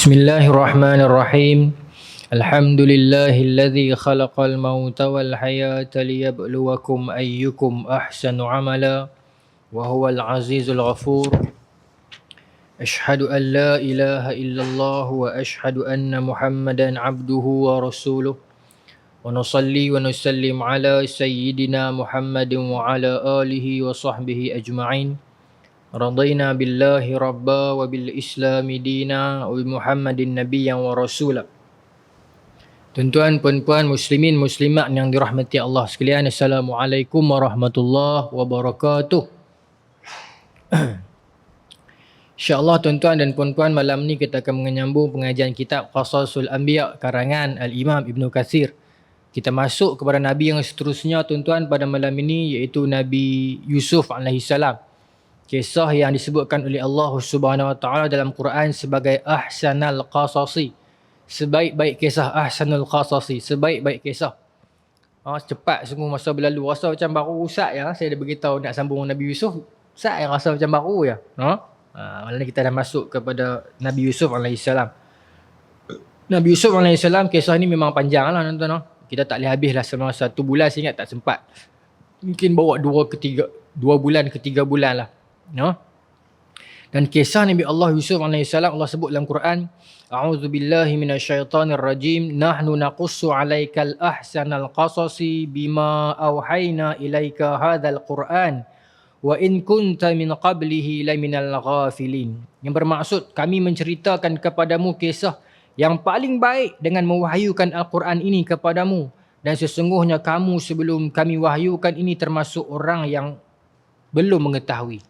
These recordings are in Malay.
Bismillahirrahmanirrahim. Alhamdulillahilladzi khalaqal mauta wal hayata liyabluwakum ayyukum ahsanu amala wa huwal azizul ghafur. Ashhadu an la ilaha illallah wa ashhadu anna Muhammadan abduhu wa rasuluh. Wa nusalli wa nusallim ala sayyidina Muhammadin wa ala alihi wa sahbihi ajma'in. Radina billahi rabba wa bil islami dina wa bi Muhammadin nabiyyan wa rasula. Tuan-tuan, puan-puan, muslimin, muslimat yang dirahmati Allah sekalian, Assalamualaikum warahmatullahi wabarakatuh. InsyaAllah tuan-tuan dan puan-puan, malam ni kita akan menyambung pengajian kitab Qasasul Anbiya karangan Al-Imam Ibn Kathir. Kita masuk kepada Nabi yang seterusnya tuan-tuan pada malam ini, iaitu Nabi Yusuf alaihissalam. Kisah yang disebutkan oleh Allah Subhanahu Wa Taala dalam Quran sebagai ahsanal qasasi, sebaik-baik kisah. Ahsanul qasasi, sebaik-baik kisah. Cepat semua masa berlalu, rasa macam baru Ustaz ya. Saya dah beritahu nak sambung Nabi Yusuf, Ustaz yang rasa macam baru ya. Malam ni kita dah masuk kepada Nabi Yusuf alaihissalam. Nabi Yusuf alaihissalam, kisah ni memang panjang lah tuan-tuan. Kita tak boleh habis lah selama 1 bulan, saya ingat tak sempat. Mungkin bawa 2 bulan ke 3 bulan lah. Dan kisah Nabi Allah Yusuf alaihissalam, Allah sebut dalam Quran, A'udzubillahi minasyaitanir rajim, nahnu naqussu 'alaikal ahsanal qasasi bima auhayna ilaika hadzal Qur'an wa in kunta min qablihi laminal ghafilin. Yang bermaksud, kami menceritakan kepadamu kisah yang paling baik dengan mewahyukan Al-Quran ini kepadamu, dan sesungguhnya kamu sebelum kami wahyukan ini termasuk orang yang belum mengetahui.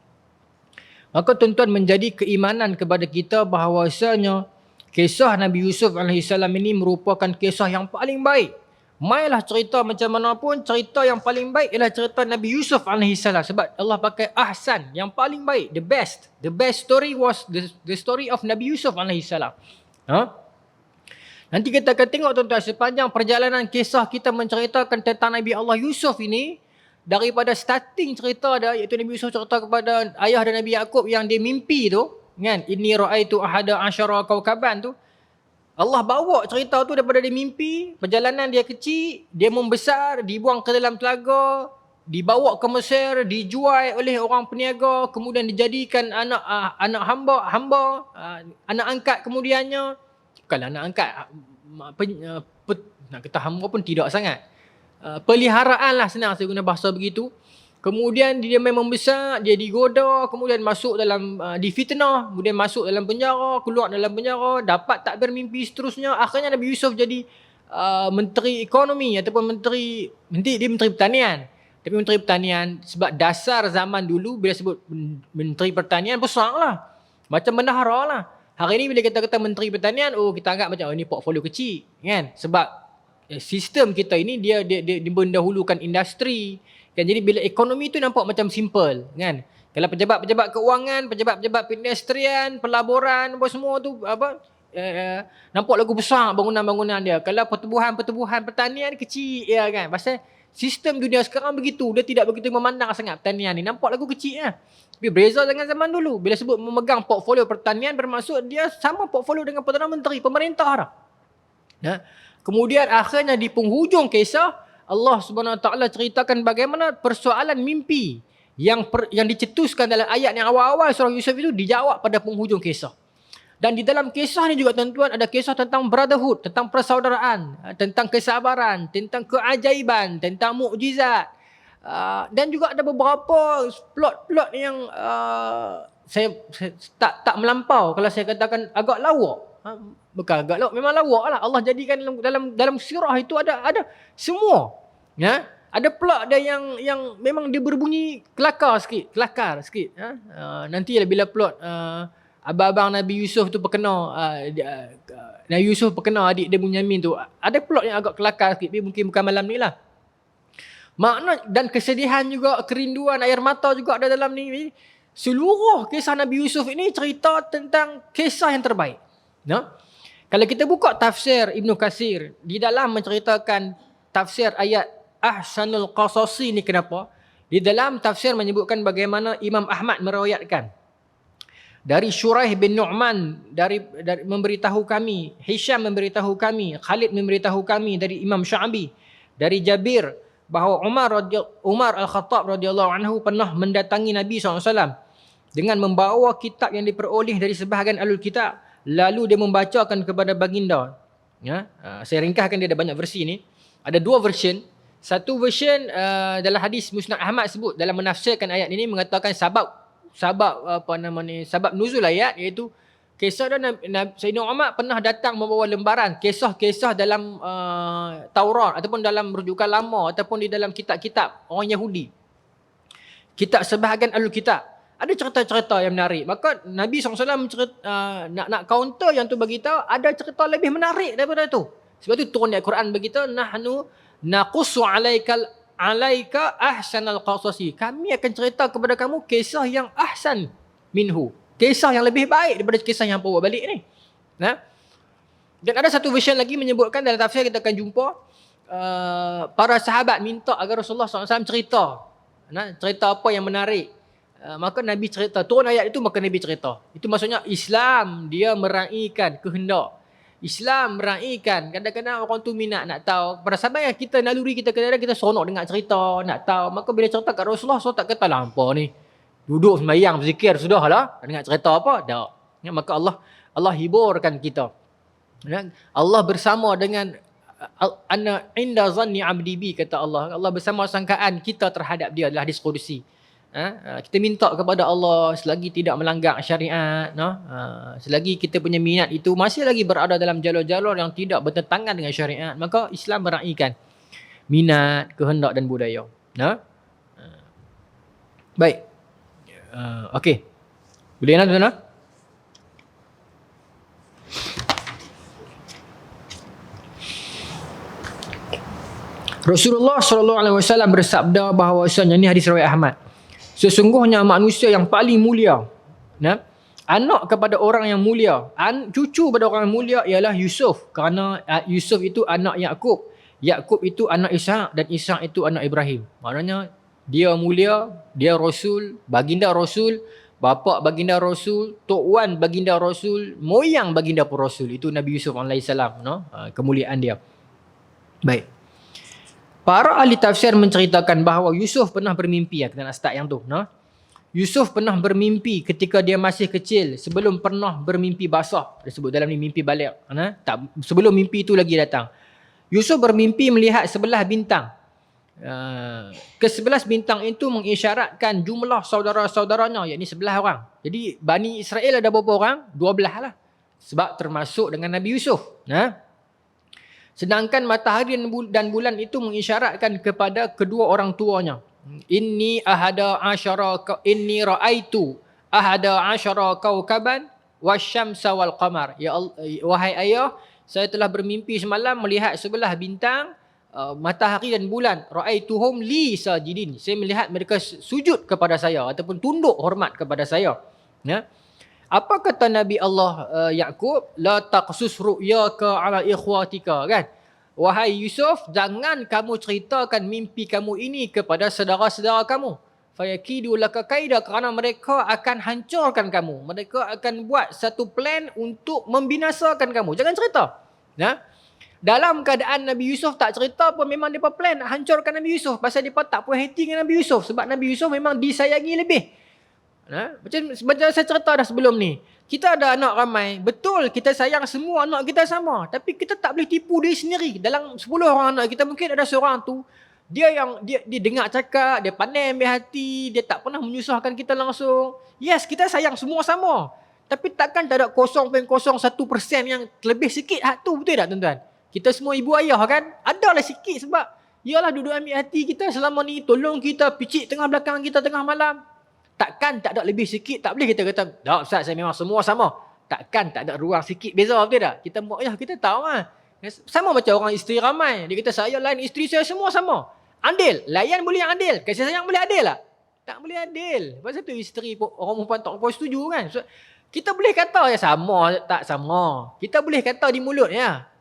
Maka tuan-tuan, menjadi keimanan kepada kita bahawasanya kisah Nabi Yusuf alaihissalam ini merupakan kisah yang paling baik. Mailah cerita macam mana pun, cerita yang paling baik ialah cerita Nabi Yusuf alaihissalam. Sebab Allah pakai ahsan, yang paling baik, the best. The best story was the story of Nabi Yusuf alaihissalam. Nanti kita akan tengok tuan-tuan, sepanjang perjalanan kisah kita menceritakan tentang Nabi Allah Yusuf ini, daripada starting cerita dia, iaitu Nabi Yusuf cerita kepada ayah dan Nabi Yaqub yang dia mimpi tu, kan, inni ra'aitu ahada asyara kawkaban tu. Allah bawa cerita tu daripada dia mimpi, perjalanan dia kecil, dia membesar, dibuang ke dalam telaga, dibawa ke Mesir, dijual oleh orang peniaga, kemudian dijadikan anak hamba, anak angkat kemudiannya. Bukanlah anak angkat, nak kata hamba pun tidak sangat. Peliharaan lah, senang saya guna bahasa begitu. Kemudian dia memang besar, dia digoda, kemudian masuk dalam difitnah, kemudian masuk dalam penjara, keluar dalam penjara, dapat takbir mimpi seterusnya. Akhirnya Nabi Yusuf jadi menteri ekonomi ataupun menteri pertanian. Tapi menteri pertanian, sebab dasar zaman dulu bila sebut menteri pertanian besar lah, macam bendahara lah. Hari ni bila kita kata menteri pertanian, kita anggap macam ini portfolio kecil, kan? Sebab sistem kita ini dia mendahulukan industri, kan? Jadi bila ekonomi tu nampak macam simple, kan? Kalau pejabat-pejabat keuangan, pejabat-pejabat perindustrian, pelaburan, apa semua tu nampak lagu besar bangunan-bangunan dia. Kalau pertubuhan pertanian kecil, ya kan? Pasal sistem dunia sekarang begitu, dia tidak begitu memandang sangat pertanian ni, nampak lagu kecil ya. Tapi berbeza dengan zaman dulu. Bila sebut memegang portfolio pertanian, bermaksud dia sama portfolio dengan Perdana Menteri, pemerintah dah. Kemudian akhirnya di penghujung kisah, Allah Subhanahu Wa Taala ceritakan bagaimana persoalan mimpi yang dicetuskan dalam ayat yang awal-awal surah Yusuf itu dijawab pada penghujung kisah. Dan di dalam kisah ni juga tuan-tuan ada kisah tentang brotherhood, tentang persaudaraan, tentang kesabaran, tentang keajaiban, tentang mukjizat. Dan juga ada beberapa plot-plot yang saya tak melampau kalau saya katakan agak lawak. Bukan agak lawak, memang lawak lah. Allah jadikan dalam sirah itu ada semua. Ya? Ada plot dia yang memang dia berbunyi kelakar sikit. Nanti bila plot abang-abang Nabi Yusuf tu perkena, Nabi Yusuf perkena adik dia Bunyamin tu, ada plot yang agak kelakar sikit, tapi mungkin bukan malam ni lah. Makna dan kesedihan juga, kerinduan, air mata juga ada dalam ni. Seluruh kisah Nabi Yusuf ini cerita tentang kisah yang terbaik. Kalau kita buka tafsir Ibn Kathir, di dalam menceritakan tafsir ayat ahsanul qasasi ni, kenapa? Di dalam tafsir menyebutkan bagaimana Imam Ahmad meriwayatkan Dari Syuraih bin Nu'man dari memberitahu kami, Hisham memberitahu kami, Khalid memberitahu kami dari Imam Sya'bi, dari Jabir bahawa Umar Al-Khattab radhiyallahu anhu pernah mendatangi Nabi SAW dengan membawa kitab yang diperoleh dari sebahagian alul kitab, lalu dia membacakan kepada baginda. Ya, saya ringkaskan, dia ada banyak versi ni. Ada dua version. Satu version dalam hadis Musnad Ahmad sebut dalam menafsirkan ayat ini mengatakan sebab nuzul ayat, iaitu kisah Sayyidina Umar pernah datang membawa lembaran kisah-kisah dalam Taurat ataupun dalam rujukan lama ataupun di dalam kitab-kitab orang Yahudi. Kitab sebahagian alul kitab. Ada cerita-cerita yang menarik. Maka Nabi SAW nak counter yang tu bagi tahu ada cerita lebih menarik daripada tu. Sebab tu turun di Al-Quran bagi tahu nahnu naqussu alaika ahsanal qasasi. Kami akan cerita kepada kamu kisah yang ahsan minhu. Kisah yang lebih baik daripada kisah yang bawa balik ni. Nah. Dan ada satu version lagi menyebutkan dalam tafsir kita akan jumpa para sahabat minta agar Rasulullah SAW cerita. Cerita apa yang menarik. Maka Nabi cerita. Turun ayat itu maka Nabi cerita. Itu maksudnya Islam dia meraihkan kehendak. Islam meraihkan. Kadang-kadang orang tu minat nak tahu. Pada sahabat yang kita naluri kita kadang-kadang kita seronok dengar cerita, nak tahu. Maka bila cerita kat Rasulullah, so tak kata lah apa ni. Duduk sembahyang berzikir sudah lah. Dengar cerita apa? Tak. Ya, maka Allah hiburkan kita. Ya, Allah bersama dengan ana inda zanni abdi bi, kata Allah. Allah bersama sangkaan kita terhadap dia adalah hadis qudsi. Kita minta kepada Allah selagi tidak melanggar syariat, selagi kita punya minat itu masih lagi berada dalam jalur-jalur yang tidak bertentangan dengan syariat, maka Islam meraihkan minat, kehendak dan budaya. Baik. Okey. Boleh nak tuan-tuan? Rasulullah SAW bersabda bahawasanya, ini hadis riwayat Ahmad, sesungguhnya manusia yang paling mulia, anak kepada orang yang mulia, cucu pada orang yang mulia ialah Yusuf, kerana Yusuf itu anak Yakub, Yakub itu anak Ishak, dan Ishak itu anak Ibrahim. Maknanya dia mulia, dia Rasul, baginda Rasul, bapa baginda Rasul, tok wan baginda Rasul, moyang baginda pun Rasul. Itu Nabi Yusuf AS, kemuliaan dia. Baik. Para ahli tafsir menceritakan bahawa Yusuf pernah bermimpi. Kita nak start yang tu. Yusuf pernah bermimpi ketika dia masih kecil, sebelum pernah bermimpi basah. Dia sebut dalam ni mimpi balik. Sebelum mimpi itu lagi datang. Yusuf bermimpi melihat 11 bintang. Ke-11 bintang itu mengisyaratkan jumlah saudara-saudaranya, iaitu 11 orang. Jadi Bani Israel ada berapa orang? 12 lah. Sebab termasuk dengan Nabi Yusuf. Sedangkan matahari dan bulan itu mengisyaratkan kepada kedua orang tuanya. Inni ra'aitu ahada asyara kaukaban wasyamsa wal qamar. Ya Allah, wahai ayah, saya telah bermimpi semalam melihat 11 bintang, matahari dan bulan. Ra'aituhum li sajidin. Saya melihat mereka sujud kepada saya ataupun tunduk hormat kepada saya. Apa kata Nabi Allah Yaqub? La taqsus ru'yaka ala ikhwatika, kan? Wahai Yusuf, jangan kamu ceritakan mimpi kamu ini kepada saudara-saudara kamu. Fayakidu laka kaida, kerana mereka akan hancurkan kamu. Mereka akan buat satu plan untuk membinasakan kamu. Jangan cerita. Dalam keadaan Nabi Yusuf tak cerita pun memang mereka plan nak hancurkan Nabi Yusuf. Pasal mereka tak puas hati dengan Nabi Yusuf. Sebab Nabi Yusuf memang disayangi lebih. Macam saya cerita dah sebelum ni, kita ada anak ramai, betul kita sayang semua anak kita sama, tapi kita tak boleh tipu diri sendiri. Dalam 10 orang anak kita mungkin ada seorang tu dia dengar cakap, dia pandai ambil hati, dia tak pernah menyusahkan kita langsung. Yes, kita sayang semua sama, tapi takkan tak ada 0.01% yang lebih sikit hak tu, betul tak tuan-tuan? Kita semua ibu ayah kan, adalah sikit sebab yalah duduk ambil hati kita selama ni, tolong kita, picit tengah belakang kita tengah malam. Takkan tak ada lebih sikit, tak boleh kita kata, tak Ustaz, saya memang semua sama. Takkan tak ada ruang sikit beza, betul tak? Kita buat, kita tahu lah. Sama macam orang isteri ramai. Dia kata, saya lain isteri saya semua sama. Adil. Layan boleh yang adil. Kasih sayang boleh adil tak? Tak boleh adil. Pasal tu isteri, orang perempuan tak boleh setuju kan? So, kita boleh kata ya sama, tak sama. Kita boleh kata di mulut ya.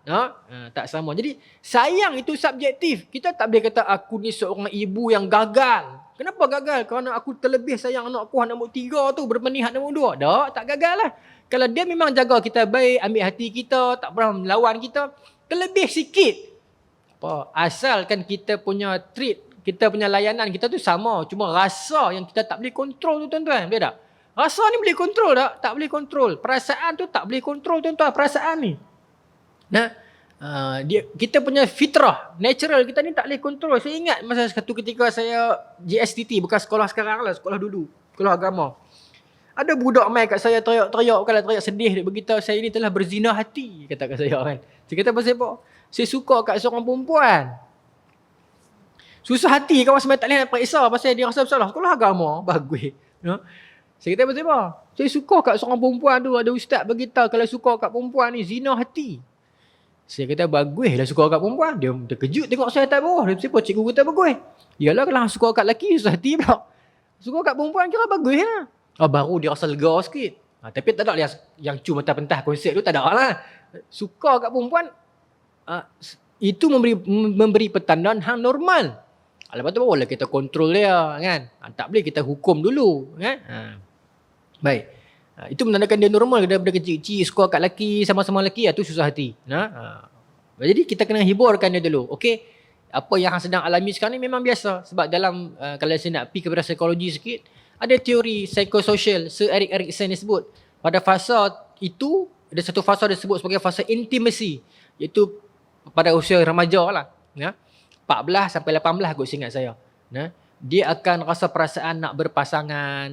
Tak sama. Jadi sayang itu subjektif. Kita tak boleh kata aku ni seorang ibu yang gagal. Kenapa gagal? Kerana aku terlebih sayang anak aku, anak nombor 3 tu berbanding anak nombor 2. Tak gagal lah. Kalau dia memang jaga kita baik, ambil hati kita, tak pernah melawan kita, terlebih sikit. Asalkan kita punya treat, kita punya layanan kita tu sama. Cuma rasa yang kita tak boleh kontrol tu tuan-tuan. Boleh tak? Rasa ni boleh kontrol tak? Tak boleh kontrol. Perasaan tu tak boleh kontrol tuan-tuan. Perasaan ni. Kita punya fitrah, natural kita ni tak boleh kontrol. Saya ingat masa satu ketika saya JSTT, bukan sekolah sekarang lah, sekolah dulu, sekolah agama. Ada budak mai kat saya teriak-teriak, kalau teriak sedih dia beritahu saya ni telah berzina hati, kata kat saya kan. Saya kata pasal apa? Saya suka kat seorang perempuan. Susah hati kawan semai tak boleh nak periksa pasal dia rasa bersalah. Sekolah agama bagus. Saya kata pasal apa? Saya suka kat seorang perempuan tu, ada ustaz beritahu kalau suka kat perempuan ni zina hati. Saya kata bagus lah suka kat perempuan. Dia terkejut tengok saya atas bawah. Dia siapa cikgu kata bagus. Yalah kalau suka kat lelaki susah hati pula. Suka kat perempuan kira bagus lah. Baru dia rasa lega sikit. Tapi tak ada yang cuma mentah-mentah konsep tu tak ada lah. Suka kat perempuan itu memberi pertandaan hang normal. Lepas tu barulah kita kontrol dia kan. Tak boleh kita hukum dulu kan. Baik. Itu menandakan dia normal daripada kecil-kecil suka kat lelaki, sama-sama lelaki, tu susah hati. Jadi kita kena hiburkan dia dulu. Okey, apa yang sedang alami sekarang ni memang biasa. Sebab dalam, kalau saya nak pergi kepada psikologi sikit, ada teori psikososial, Sir Erik Erikson ni sebut. Pada fasa itu, ada satu fasa dia sebut sebagai fasa intimacy. Iaitu pada usia remaja lah. 14 sampai 18 kot seingat saya. Dia akan rasa perasaan nak berpasangan.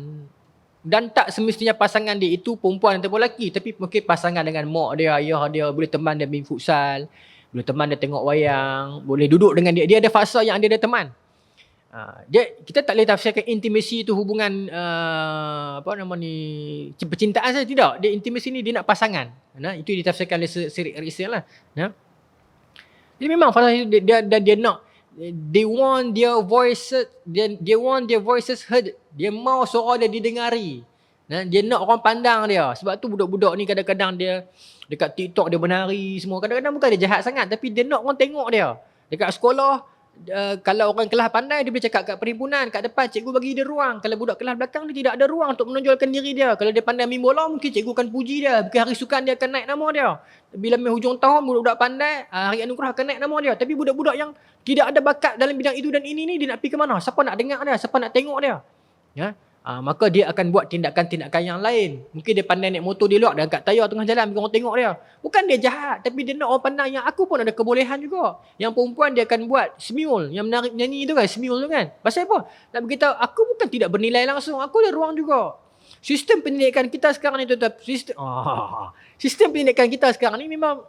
Dan tak semestinya pasangan dia itu perempuan ataupun lelaki. Tapi mungkin pasangan dengan mak dia, ayah dia. Boleh teman dia main futsal. Boleh teman dia tengok wayang. Boleh duduk dengan dia. Dia ada fasa yang dia ada teman. Kita tak boleh tafsirkan intimasi itu hubungan percintaan saja. Tidak. Dia intimasi ni dia nak pasangan. Itu ditafsirkan oleh Sir Erikson lah. Jadi memang fasa dia nak. They want their voices heard. Dia mau suara dia didengari. Dia nak orang pandang dia. Sebab tu budak-budak ni kadang-kadang dia dekat TikTok dia menari semua. Kadang-kadang bukan dia jahat sangat, tapi dia nak orang tengok dia. Dekat sekolah, kalau orang kelas pandai, dia boleh cakap kat perhimpunan, kat depan cikgu bagi dia ruang. Kalau budak kelas belakang dia tidak ada ruang untuk menonjolkan diri dia. Kalau dia pandai main bola, mungkin cikgu akan puji dia. Mungkin hari sukan dia akan naik nama dia. Bila main hujung tahun, budak-budak pandai, hari anugerah akan naik nama dia. Tapi budak-budak yang tidak ada bakat dalam bidang itu dan ini dia nak pergi ke mana? Siapa nak dengar dia? Siapa nak tengok dia? Maka dia akan buat tindakan-tindakan yang lain. Mungkin dia pandai naik motor di luar, dia angkat tayar tengah jalan, bagi orang tengok dia. Bukan dia jahat, tapi dia nak orang pandang yang aku pun ada kebolehan juga. Yang perempuan dia akan buat smule, yang menyanyi tu kan, smule tu kan. Pasal apa? Nak beritahu, aku bukan tidak bernilai langsung, aku ada ruang juga. Sistem pendidikan kita sekarang ni tuan-tuan, sistem pendidikan kita sekarang ni memang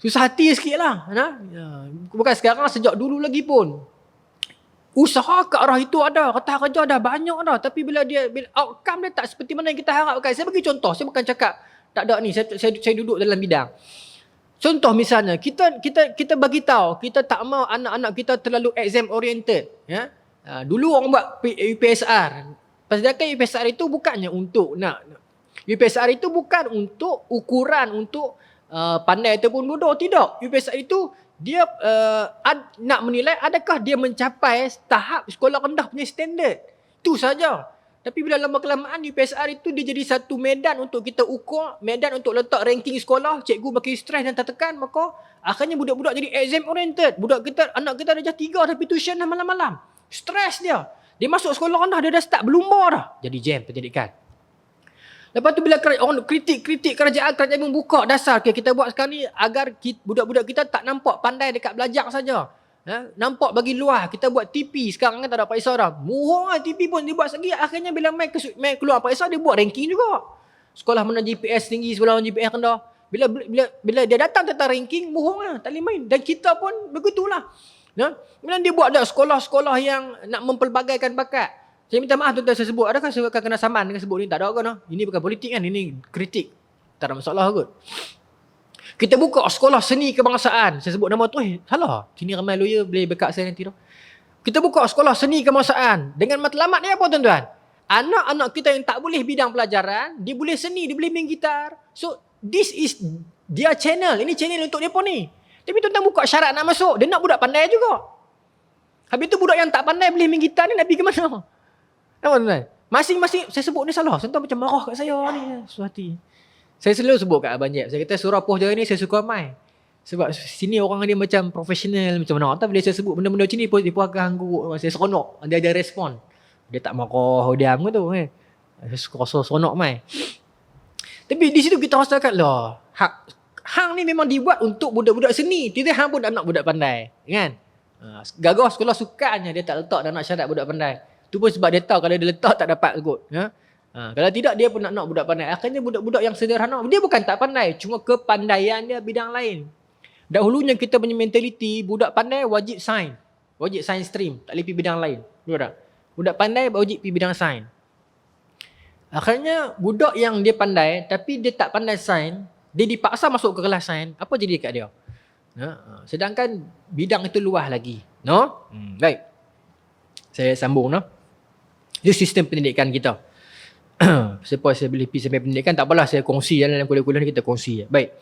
susah hati sikit lah. Bukan sekarang, sejak dulu lagi pun. Usaha ke arah itu ada, kata kerja ada banyak dah. Tapi bila outcome dia tak seperti mana yang kita harapkan. Saya bagi contoh, saya bukan cakap tak ada ni, saya duduk dalam bidang. Contoh misalnya, kita bagi tahu, kita tak mau anak-anak kita terlalu exam oriented. Dulu orang buat UPSR. Sedangkan UPSR itu bukannya untuk UPSR itu bukan untuk ukuran untuk pandai ataupun bodoh, tidak. UPSR itu dia nak menilai adakah dia mencapai tahap sekolah rendah punya standard. Itu saja. Tapi bila lama-kelamaan UPSR itu dia jadi satu medan untuk kita ukur, medan untuk letak ranking sekolah, cikgu makin stres dan tertekan, maka akhirnya budak-budak jadi exam oriented. Anak kita darjah 3 tapi tuition dah malam-malam. Stres dia. Dia masuk sekolah rendah, dia dah start berlumba dah. Jadi jam pendidikan. Lepas tu bila orang kritik kerajaan membuka dasar, kita buat sekarang ni agar budak-budak kita tak nampak pandai dekat belajar saja. Nampak bagi luar. Kita buat TP sekarang kan tak ada periksa dah. Murah TP pun dia buat segi. Akhirnya bila main keluar periksa, dia buat ranking juga. Sekolah mana GPS tinggi, sekolah mana GPS rendah. Bila dia datang tentang ranking, bohong lah, tak boleh main. Dan kita pun begitulah. Kemudian dia buat dah sekolah-sekolah yang nak mempelbagaikan bakat. Saya minta maaf tuan-tuan saya sebut. Adakah saya akan kena saman dengan sebut ni? Tak ada kan? Ini bukan politik kan? Ini kritik. Tak ada masalah kot. Kita buka sekolah seni kebangsaan. Saya sebut nama tu. Salah. Sini ramai lawyer boleh backup saya nanti tu. Kita buka sekolah seni kebangsaan. Dengan matlamat ni apa tuan-tuan? Anak-anak kita yang tak boleh bidang pelajaran, dia boleh seni, dia boleh main gitar. So, this is dia channel. Ini channel untuk dia pun ni. Tapi tuan-tuan buka syarat nak masuk. Dia nak budak pandai juga. Habis tu budak yang tak pandai boleh main gitar ni nak pergi ke mana? Nampak tuan? Masing-masing saya sebut ni salah. Contoh macam marah kat saya ni. Suhati. Saya selalu sebut kat Abang Jeb. Saya kata surah Poh Jaya ni saya suka main. Sebab sini orang dia macam profesional macam mana. Tak bila saya sebut benda-benda macam ni dia pun akan hangguk. Saya seronok. Dia ada respon. Dia tak marah, diam ke tu. Saya suka rasa seronok main. Tapi di situ kita rasakan lah. Hang ni memang dibuat untuk budak-budak seni. Tidak hang pun nak budak pandai. Kan? Gagah sekolah sukannya dia tak letak dan nak syarat budak pandai. Tu pun sebab dia tahu kalau dia letak tak dapat kot. Kalau tidak dia pun nak budak pandai. Akhirnya budak-budak yang sederhana dia bukan tak pandai, cuma kepandaian dia bidang lain. Dahulunya kita punya mentaliti budak pandai wajib sains. Wajib sains stream, tak boleh pergi bidang lain. Betul tak? Budak pandai wajib pergi bidang sains. Akhirnya budak yang dia pandai tapi dia tak pandai sains, dia dipaksa masuk ke kelas sains, apa jadi dekat dia? Sedangkan bidang itu luas lagi. No? Baik. Saya sambung no. Itu sistem pendidikan kita. Supaya saya boleh pergi sampai pendidikan, tak apalah saya kongsi dalam kuliah-kuliah ni kita kongsi. Baik.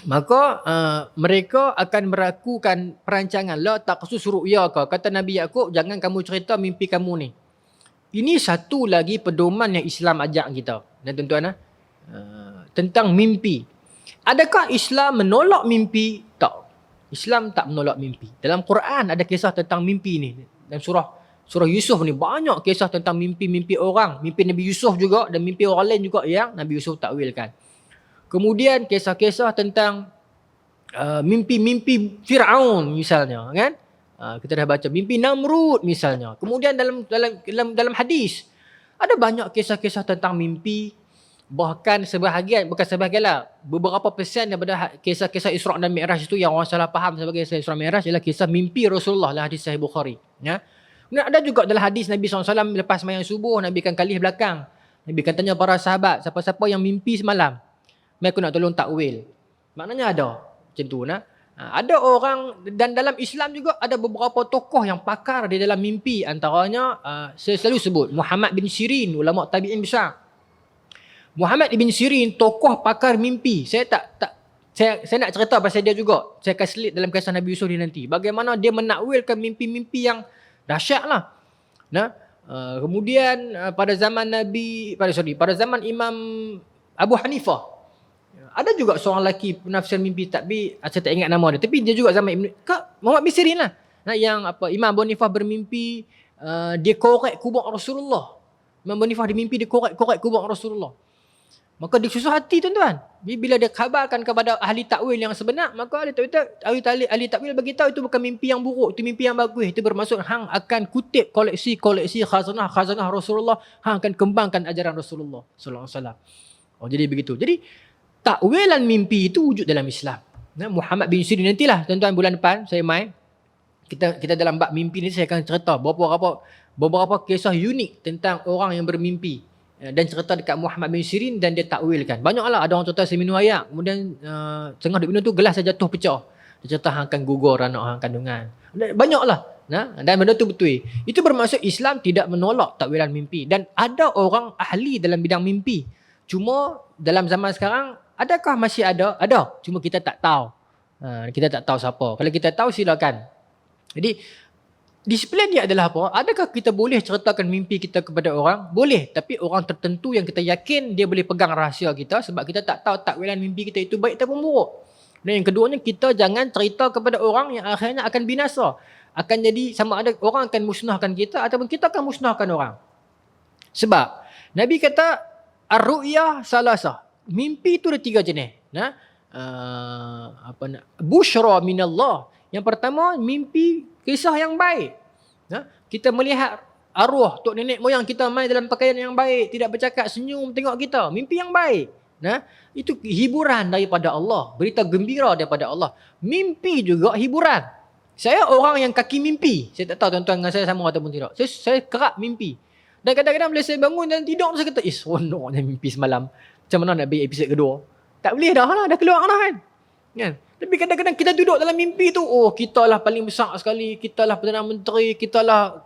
Maka mereka akan merakukan perancangan la taqsus ru'yaka. Kata Nabi Yaqub, jangan kamu cerita mimpi kamu ni. Ini satu lagi pedoman yang Islam ajak kita. Dan tuan-tuan tentang mimpi. Adakah Islam menolak mimpi? Tak. Islam tak menolak mimpi. Dalam Quran ada kisah tentang mimpi ni. Dalam surah Yusuf ni banyak kisah tentang mimpi-mimpi orang. Mimpi Nabi Yusuf juga dan mimpi orang lain juga yang Nabi Yusuf takwilkan. Kemudian kisah-kisah tentang mimpi-mimpi Firaun misalnya, kan? Kita dah baca mimpi Namrud misalnya. Kemudian dalam hadis ada banyak kisah-kisah tentang mimpi. Bahkan sebahagian, bukan sebahagian lah, beberapa persen daripada kisah-kisah Isra' dan Mi'raj itu yang orang salah faham sebagai kisah Isra' Mi'raj ialah kisah mimpi Rasulullah dalam hadis Sahih Bukhari. Ya. Kemudian ada juga dalam hadis Nabi SAW lepas sembahyang subuh, Nabi akan kalih belakang. Nabi akan tanya para sahabat, siapa-siapa yang mimpi semalam, mai aku nak tolong takwil. Maknanya ada macam tu. Ada orang, dan dalam Islam juga ada beberapa tokoh yang pakar di dalam mimpi. Antaranya saya selalu sebut Muhammad bin Sirin, ulama tabi'in besar. Muhammad bin Sirin tokoh pakar mimpi. Saya nak cerita pasal dia juga. Saya akan selit dalam kisah Nabi Yusuf ni nanti. Bagaimana dia menakwilkan mimpi-mimpi yang dahsyat lah. Kemudian pada zaman pada zaman Imam Abu Hanifah, ada juga seorang lelaki penafsir mimpi, tapi saya tak ingat nama dia. Tapi dia juga zaman Muhammad bin Sirin lah. Yang Imam Abu Hanifah bermimpi dia korek kubur Rasulullah. Imam Abu Hanifah dimimpi dia korek kubur Rasulullah. Maka dia susah hati tuan-tuan. Bila dia khabarkan kepada ahli takwil yang sebenar, maka ahli takwil bagi tahu itu bukan mimpi yang buruk, itu mimpi yang bagus. Itu bermaksud hang akan kutip koleksi khazanah Rasulullah, hang akan kembangkan ajaran Rasulullah sallallahu alaihi wasallam. Jadi begitu. Jadi takwilan mimpi itu wujud dalam Islam. Muhammad bin Sirin, nantilah tuan-tuan bulan depan saya main. Kita dalam bab mimpi ni saya akan cerita beberapa kisah unik tentang orang yang bermimpi. Dan cerita dekat Muhammad bin Sirin dan dia takwilkan. Banyaklah, ada orang cerita saya minum air, kemudian tengah duk minum tu gelas saya jatuh pecah. Dia cerita hang akan gugur anak hang kandungan. Banyaklah. Dan benda tu betul. Itu bermaksud Islam tidak menolak takwilan mimpi. Dan ada orang ahli dalam bidang mimpi. Cuma dalam zaman sekarang adakah masih ada? Ada. Cuma kita tak tahu. Kita tak tahu siapa. Kalau kita tahu silakan. Jadi disiplin dia adalah apa? Adakah kita boleh ceritakan mimpi kita kepada orang? Boleh. Tapi orang tertentu yang kita yakin dia boleh pegang rahsia kita, sebab kita tak tahu takwilan mimpi kita itu baik ataupun buruk. Dan yang keduanya, kita jangan cerita kepada orang yang akhirnya akan binasa. Akan jadi sama ada orang akan musnahkan kita ataupun kita akan musnahkan orang. Sebab Nabi kata ar-ru'yah salasah. Mimpi itu ada 3 jenis. Bushra minallah. Yang pertama, mimpi kisah yang baik. Kita melihat arwah tok nenek moyang kita main dalam pakaian yang baik, tidak bercakap, senyum tengok kita. Mimpi yang baik. Itu hiburan daripada Allah, berita gembira daripada Allah. Mimpi juga hiburan. Saya orang yang kaki mimpi. Saya tak tahu tuan-tuan dengan saya sama ataupun tidak. Saya kerap mimpi. Dan kadang-kadang bila saya bangun dan tidur, saya kata, seronoknya mimpi semalam. Macam mana nak bagi episod kedua? Tak boleh dah lah, dah keluar dah kan. Tapi kadang-kadang kita duduk dalam mimpi tu, kita lah paling besar sekali, kita lah Perdana Menteri, kita lah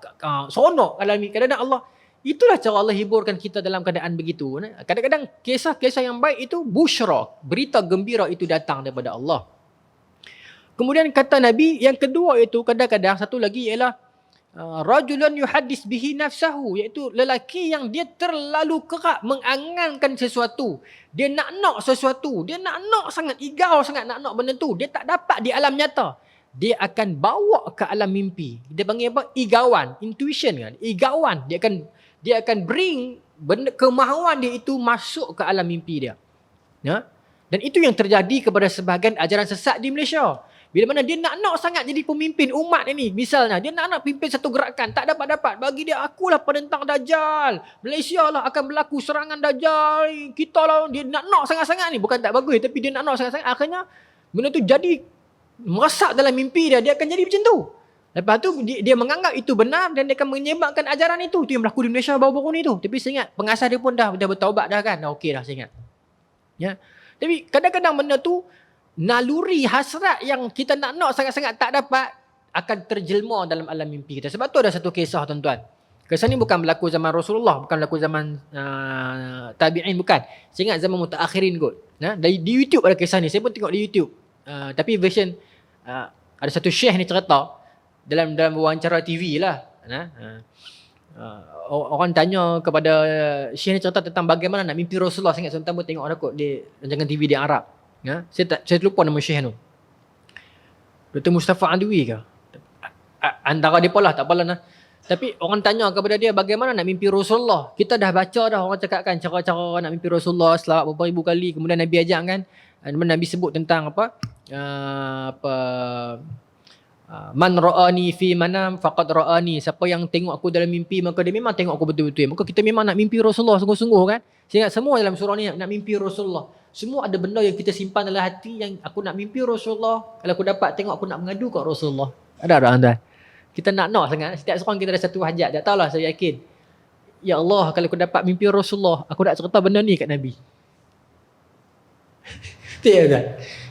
seronok dalam mimpi. Kadang-kadang Allah, itulah cara Allah hiburkan kita dalam keadaan begitu. Kadang-kadang kisah-kisah yang baik itu busyra, berita gembira itu datang daripada Allah. Kemudian kata Nabi, yang kedua itu kadang-kadang satu lagi ialah rajulun yuhaddis bihi nafsahu, iaitu lelaki yang dia terlalu kerap mengangankan sesuatu. Dia nak sesuatu, dia nak sangat, igau sangat nak benda tu. Dia tak dapat di alam nyata. Dia akan bawa ke alam mimpi. Dia panggil apa? Igauan, intuition kan. Igauan, dia akan bring benda kemahuan dia itu masuk ke alam mimpi dia. Ya? Dan itu yang terjadi kepada sebahagian ajaran sesat di Malaysia. Bila mana dia nak sangat jadi pemimpin umat ini, misalnya dia nak pimpin satu gerakan, tak dapat-dapat. Bagi dia, akulah penentang Dajjal. Malaysia lah akan berlaku serangan Dajjal. Kita lah, dia nak sangat-sangat ni. Bukan tak bagus, tapi dia nak sangat-sangat. Akhirnya, benda tu jadi meresap dalam mimpi dia. Dia akan jadi macam tu. Lepas tu, dia menganggap itu benar dan dia akan menyebarkan ajaran itu. Itu yang berlaku di Malaysia baru-baru ni tu. Tapi saya ingat, pengasas dia pun dah bertaubat dah kan. Dah okey dah saya ingat. Ya. Tapi kadang-kadang benda tu, naluri hasrat yang kita nak sangat-sangat tak dapat akan terjelma dalam alam mimpi kita. Sebab tu ada satu kisah tuan-tuan. Kisah ni bukan berlaku zaman Rasulullah, bukan berlaku zaman tabi'in, bukan. Saya ingat zaman mutaakhirin kot. Di YouTube ada kisah ni. Saya pun tengok di YouTube. Tapi version ada satu syekh ni cerita dalam wawancara TV lah. Orang tanya kepada syekh ni cerita tentang bagaimana nak mimpi Rasulullah. Saya ingat sebentar tengok ada kot di rancangan TV di Arab. Ya, saya lupa nama syekh tu. Dr. Mustafa Andwi ke? Antara dia lah, tak apalah nah. Tapi orang tanya kepada dia bagaimana nak mimpi Rasulullah. Kita dah baca dah orang cakapkan cara-cara nak mimpi Rasulullah selawat beberapa ribu kali. Kemudian Nabi ajak kan. Nabi sebut tentang apa? Man ra'ani fi manam faqad ra'ani. Siapa yang tengok aku dalam mimpi maka dia memang tengok aku betul-betul. Maka kita memang nak mimpi Rasulullah sungguh-sungguh kan. Saya ingat semua dalam surah ni nak mimpi Rasulullah. Semua ada benda yang kita simpan dalam hati yang aku nak mimpi Rasulullah. Kalau aku dapat tengok aku nak mengadu kat Rasulullah. Ada tuan. Kita nak sangat. Setiap seorang kita ada satu hajat. Tak tahulah, saya yakin. Ya Allah, kalau aku dapat mimpi Rasulullah, aku nak cerita benda ni kat Nabi.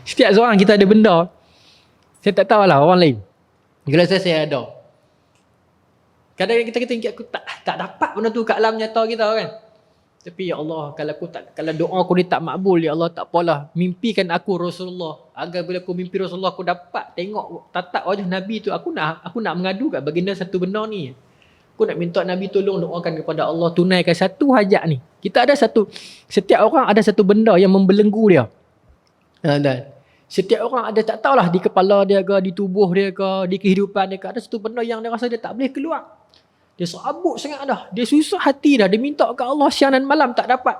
Setiap seorang kita ada benda. Saya tak tahulah orang lain. Kalau saya ada. Kadang-kadang kita ingat aku tak dapat benda tu kat alam nyata kita kan. Tapi ya Allah, kalau doa aku ni tak makbul, ya Allah tak apalah, mimpikan aku Rasulullah. Agar bila aku mimpi Rasulullah aku dapat tengok tatap wajah Nabi tu, aku nak mengadu kat baginda satu benda ni. Aku nak minta Nabi tolong doakan kepada Allah tunaikan satu hajat ni. Kita ada setiap orang ada satu benda yang membelenggu dia. Dan setiap orang ada, tak tahulah di kepala dia ke, di tubuh dia ke, di kehidupan dia ke, ada satu benda yang dia rasa dia tak boleh keluar. Dia serabut sangat dah. Dia susah hati dah. Dia minta ke Allah siang dan malam tak dapat.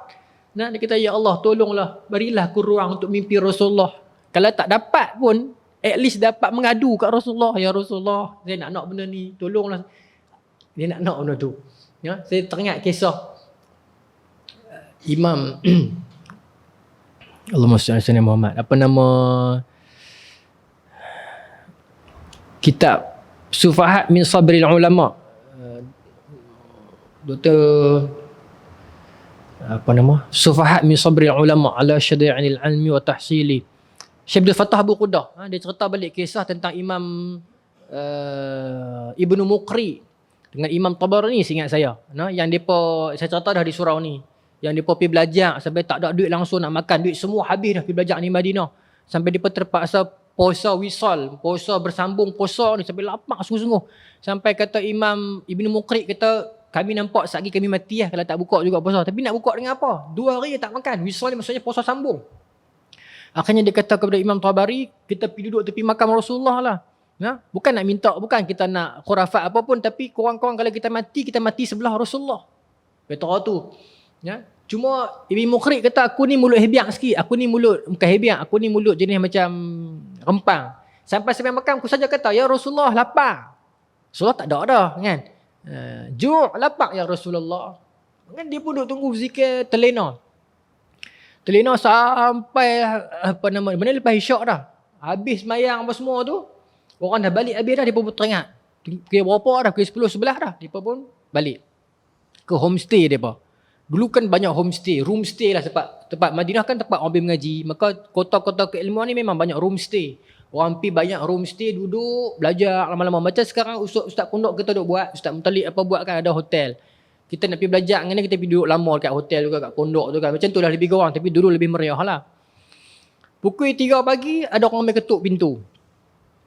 Dia kata, ya Allah tolonglah. Berilah aku ruang untuk mimpi Rasulullah. Kalau tak dapat pun, at least dapat mengadu kat Rasulullah. Ya Rasulullah, saya nak benda ni. Tolonglah. Dia nak benda tu. Ya, saya teringat kisah Imam Allahumma salli ala Muhammad. Apa nama kitab Sufahat min Sabril Ulama. Dr. Sufahat min Sabril Ulama ala syada'il ilmi wa tahsili. Syekh Abdul Fattah Abu Qudah. Dia cerita balik kisah tentang Imam Ibnu Muqri dengan Imam Tabarani, seingat saya. Yang depa, saya cerita dah di surau ni. Yang depa pergi belajar sampai tak ada duit langsung nak makan. Duit semua habis dah pergi belajar di Madinah. Sampai depa terpaksa puasa wisal, puasa bersambung puasa ni sampai lapar sungguh-sungguh. Sampai kata Imam Ibnu Muqri kata, kami nampak satgi kami mati kalau tak buka juga puasa. Tapi nak buka dengan apa? 2 hari tak makan. Wisal ni maksudnya puasa sambung. Akhirnya dia kata kepada Imam Tabari, kita pergi duduk tepi makam Rasulullah lah. Bukan nak minta, bukan kita nak khurafat apa pun, tapi korang-korang kalau kita mati sebelah Rasulullah. Kata tu. Cuma Ibnu Muqri kata, aku ni mulut hebiak sikit. Aku ni mulut, bukan hebiak, aku ni mulut jenis macam rempang. Sampai makam aku saja kata, ya Rasulullah lapar. Rasulullah tak ada dah kan. Ju' lapar ya Rasulullah. Kan dia pun duduk tunggu zikir telena sampai mana lepas isyak dah. Habis mayang apa semua tu, orang dah balik habis dah. Dia pun teringat pukul berapa dah, pukul 10, 11 dah. Dia pun balik ke homestay dia. Dulu kan banyak homestay, room stay lah. Tempat Madinah kan tempat orang pergi mengaji. Maka kota-kota keilmuan ni memang banyak room stay. Orang pergi banyak room stay, duduk, belajar lama-lama. Macam sekarang Ustaz Pondok kita duduk buat, Ustaz Muttalib apa buat kan, ada hotel. Kita nak pergi belajar dengan dia, kita pergi duduk lama kat hotel juga, kat pondok tu kan. Macam tu lah lebih kurang, tapi dulu lebih meriah lah. Pukul 3 pagi, ada orang main ketuk pintu.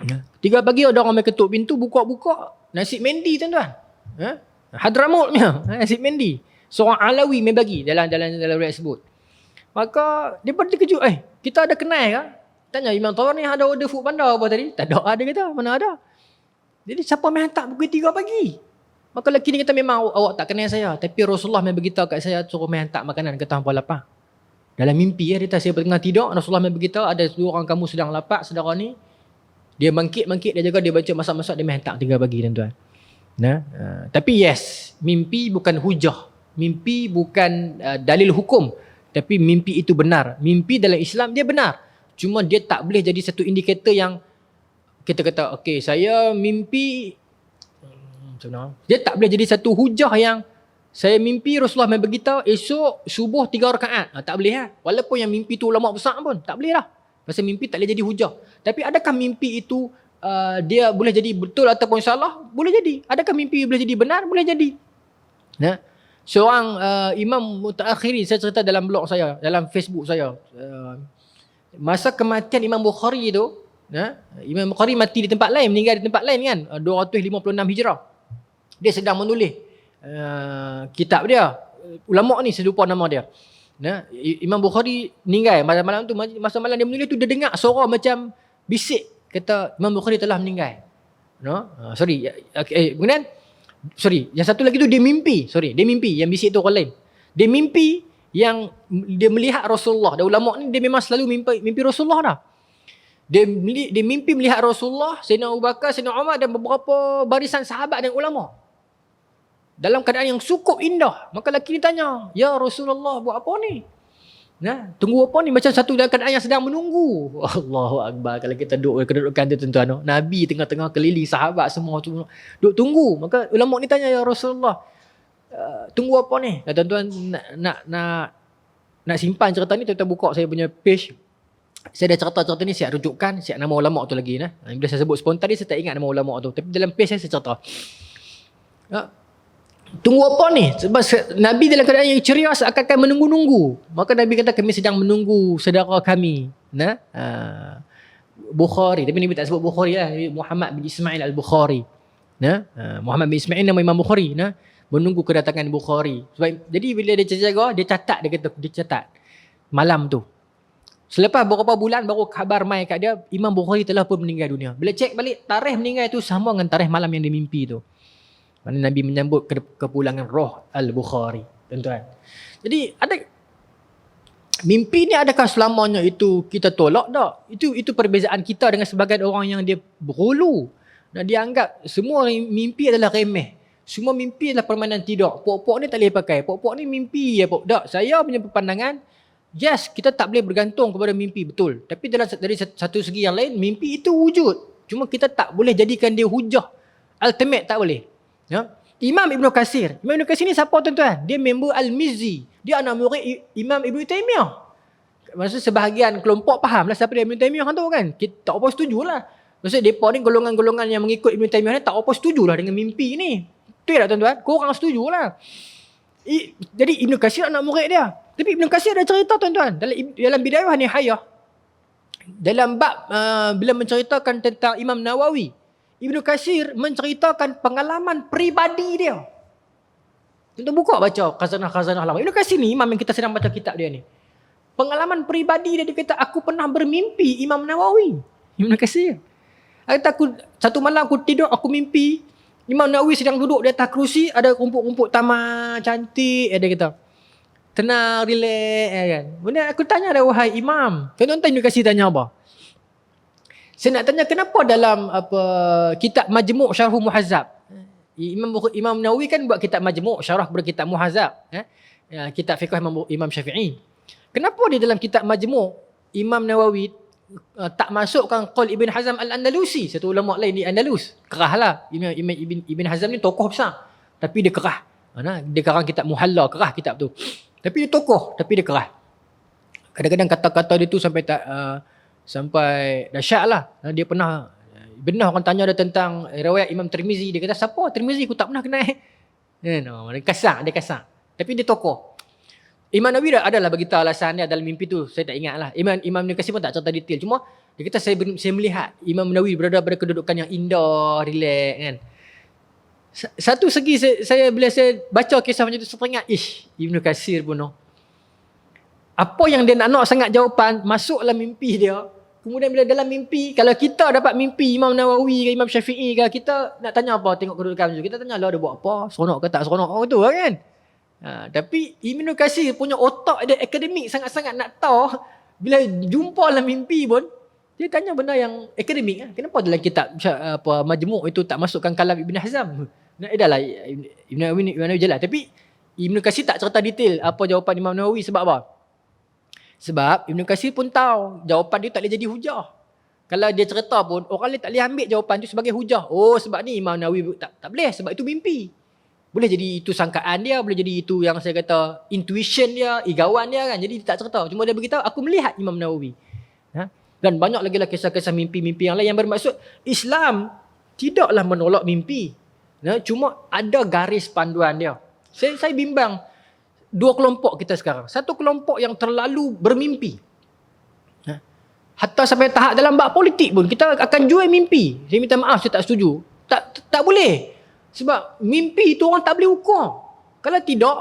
3 pagi ada orang main ketuk pintu, buka-buka nasi mendi tuan-tuan. Hadramutnya nasi mendi. Seorang Alawi main bagi dalam riwayat sebut. Maka dia pun terkejut, kita ada kenal ke? Tanya Imam Tawar ni ada order food panda apa tadi? Tak ada, dia kata, mana ada. Jadi siapa main hantar pukul 3 pagi? Maka lelaki ni kata, memang awak tak kenal saya, tapi Rasulullah main beritahu kat saya suruh main hantar makanan kata hangpa lapar. Dalam mimpi dia kata, saya tengah tidur, Rasulullah main beritahu ada 2 orang kamu sedang lapar, saudara ni. Dia bangkit, dia jaga, dia baca masak-masak, dia main hantar 3 pagi tuan-tuan. Tapi yes, mimpi bukan hujah. Mimpi bukan dalil hukum. Tapi mimpi itu benar. Mimpi dalam Islam dia benar. Cuma dia tak boleh jadi satu indikator yang kita kata, okey, saya mimpi. Dia tak boleh jadi satu hujah yang saya mimpi Rasulullah main beritahu esok subuh 3 rakaat. Tak boleh lah. Walaupun yang mimpi tu ulama besar pun, tak boleh lah. Pasal mimpi tak boleh jadi hujah. Tapi adakah mimpi itu dia boleh jadi betul ataupun salah? Boleh jadi. Adakah mimpi boleh jadi benar? Boleh jadi. Seorang imam mutaakhiri, saya cerita dalam blog saya, dalam Facebook saya. Masa kematian Imam Bukhari tu, Imam Bukhari mati di tempat lain, meninggal di tempat lain kan, 256 Hijrah. Dia sedang menulis kitab dia. Ulama ni saya lupa nama dia. Imam Bukhari meninggal malam tu, masa malam dia menulis tu dia dengar suara macam bisik, kata Imam Bukhari telah meninggal. Kemudian yang satu lagi tu dia mimpi. Dia mimpi, yang bisik tu orang lain. Dia mimpi yang dia melihat Rasulullah. Dan ulama ni dia memang selalu mimpi Rasulullah dah. Dia mimpi melihat Rasulullah, Sayyidina Abu Bakar, Sayyidina Umar dan beberapa barisan sahabat dan ulama. Dalam keadaan yang cukup indah. Maka lelaki ni tanya, "Ya Rasulullah, buat apa ni?" Tunggu apa ni? Macam satu dalam keadaan yang sedang menunggu. Allahu Akbar. Kalau kita duduk kedudukan tu tuan-tuan, Nabi tengah-tengah keliling, sahabat semua duduk tunggu. Maka ulama ni tanya, "Ya Rasulullah, tunggu apa ni?" Tuan-tuan nak simpan cerita ni, tuan-tuan buka saya punya page. Saya dah cerita ni, siap rujukan, siap nama ulama tu lagi. Bila saya sebut spontan ni, saya tak ingat nama ulama tu. Tapi dalam page saya cerita. Tunggu apa ni? Sebab Nabi dalam keadaan yang ceria seakan-akan menunggu-nunggu. Maka Nabi kata, kami sedang menunggu saudara kami. Bukhari. Tapi Nabi tak sebut Bukhari lah. Muhammad bin Ismail al-Bukhari. Muhammad bin Ismail nama Imam Bukhari. Menunggu kedatangan Bukhari. Sebab, jadi bila dia jaga, dia catat. Dia catat. Malam tu. Selepas beberapa bulan baru khabar mai kat dia, Imam Bukhari telah pun meninggal dunia. Bila cek balik, tarikh meninggal tu sama dengan tarikh malam yang dia mimpi tu. Mana Nabi menyambut kepulangan roh Al-Bukhari, tuan-tuan. Jadi ada mimpi ni, adakah selamanya itu kita tolak tak? Itu perbezaan kita dengan sebagian orang yang dia berhulu. Dan dia anggap semua mimpi adalah remeh. Semua mimpi adalah permainan tidur. Pok-pok ni tak boleh pakai. Pok-pok ni mimpi ya pok. Tak, saya punya pandangan, yes, kita tak boleh bergantung kepada mimpi, betul. Tapi dari satu segi yang lain, mimpi itu wujud. Cuma kita tak boleh jadikan dia hujah ultimate, tak boleh. Imam Ibn Katsir. Imam Ibn Katsir ni siapa tuan-tuan? Dia member Al-Mizzi. Dia anak murid Imam Ibn Taymiyah. Maksudnya sebahagian kelompok faham lah siapa dia Ibn Taymiyah tu kan. Kita tak apa setuju lah. Maksudnya mereka ni golongan-golongan yang mengikut Ibn Taymiyah ni tak apa setuju lah dengan mimpi ni. Betul tak tuan-tuan? Korang setuju lah. Jadi Ibn Katsir anak murid dia. Tapi Ibn Katsir ada cerita tuan-tuan. Dalam Bidayah Nihayah. Dalam bab bila menceritakan tentang Imam Nawawi, Ibn Katsir menceritakan pengalaman peribadi dia. Kita buka baca khazanah-khazanah lama. Ibn Katsir ni imam yang kita sedang baca kitab dia ni. Pengalaman peribadi dia kata, aku pernah bermimpi Imam Nawawi. Ibn Katsir. Satu malam aku tidur, aku mimpi Imam Nawawi sedang duduk di atas kerusi, ada rumput-rumput taman cantik, dia kata. Tenang, relax kan. Kemudian aku tanya dia, wahai imam. Tuan-tuan Ibn Katsir tanya apa? Saya nak tanya kenapa dalam kitab Majmu' Syarh Muhazzab. Imam Nawawi kan buat kitab Majmu' Syarah kepada kitab Muhazzab, kitab fiqh Imam Syafi'i. Kenapa di dalam kitab Majmu' Imam Nawawi tak masukkan qaul Ibn Hazm Al-Andalusi, satu ulama lain di Andalus. Kerahlah Ibn Hazm ni tokoh besar, tapi dia kerah. Dia karang kitab Muhalla, kerah kitab tu. Tapi dia tokoh, tapi dia kerah. Kadang-kadang kata-kata dia tu sampai dahsyat lah. Dia pernah orang tanya dia tentang riwayat Imam Tirmizi. Dia kata, siapa Tirmizi? Aku tak pernah kenal. Dia kasar. Tapi dia tokoh. Imam Nawawi adalah beritahu alasan dia dalam mimpi tu. Saya tak ingat lah. Imam Ibn Katsir pun tak cerita detail. Cuma Dia kata saya melihat Imam Nawawi berada pada kedudukan yang indah, relax kan. Satu segi saya bila saya baca kisah macam tu, saya teringat, Ibnu Katsir pun apa yang dia nak sangat jawapan, masuklah mimpi dia. Kemudian bila dalam mimpi, kalau kita dapat mimpi Imam Nawawi ke Imam Syafi'i ke, kita nak tanya apa tengok kedudukan tu? Kita tanya lah dia buat apa, seronok ke tak seronok, tu kan. Tapi Ibnu Katsir punya otak dia akademik sangat-sangat nak tahu. Bila jumpa dalam mimpi pun, dia tanya benda yang akademik. Kenapa dalam kitab Majmu' itu tak masukkan kalam Ibn Hazm? Dah lah Ibn Nawawi jelas. Tapi Ibn Katsir tak cerita detail apa jawapan Imam Nawawi. Sebab apa? Sebab Ibn Katsir pun tahu jawapan dia tak boleh jadi hujah. Kalau dia cerita pun, orang lain tak boleh ambil jawapan tu sebagai hujah. Sebab ni Imam Nawawi tak boleh. Sebab itu mimpi. Boleh jadi itu sangkaan dia, boleh jadi itu yang saya kata intuition dia, igawan dia kan. Jadi dia tak cerita. Cuma dia beritahu, aku melihat Imam Nawawi. Dan banyak lagi lah kisah-kisah mimpi-mimpi yang lain yang bermaksud Islam tidaklah menolak mimpi. Cuma ada garis panduan dia. Saya bimbang dua kelompok kita sekarang. Satu kelompok yang terlalu bermimpi. Hatta sampai tahap dalam bab politik pun kita akan jual mimpi. Saya minta maaf, saya tak setuju. Tak boleh. Sebab mimpi itu orang tak boleh ukur. Kalau tidak,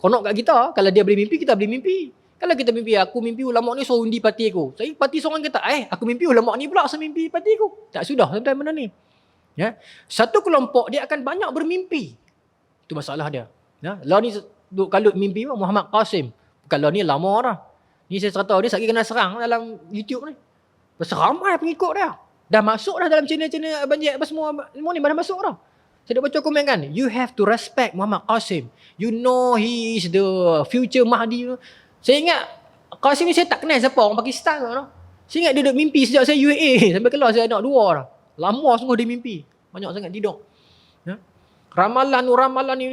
konok kat kita. Kalau dia boleh mimpi, kita boleh mimpi. Kalau kita mimpi, aku mimpi ulama' ni suruh undi parti aku. Saya parti seorang kata, aku mimpi ulama' ni pula suruh mimpi parti aku. Tak sudah sampai benda ni. Satu kelompok dia akan banyak bermimpi. Itu masalah dia. Lah ni duk kalut mimpi Muhammad Qasim. Bukan lah ni lama dah. Ni saya cerita dia sekali kena serang dalam YouTube ni. Pasal ramai pengikut dia. Dah masuk dah dalam channel-channel Abang Jack apa semua ni dah masuk dah. Saya dah baca komen kan. You have to respect Muhammad Qasim. You know he is the future Mahdi. Saya ingat Qasim ni saya tak kenal siapa, orang Pakistan ke. Saya ingat dia duduk mimpi sejak saya UAA sampai keluar saya anak dua dah. Lama sungguh dia mimpi. Banyak sangat tidur. Ramalan ni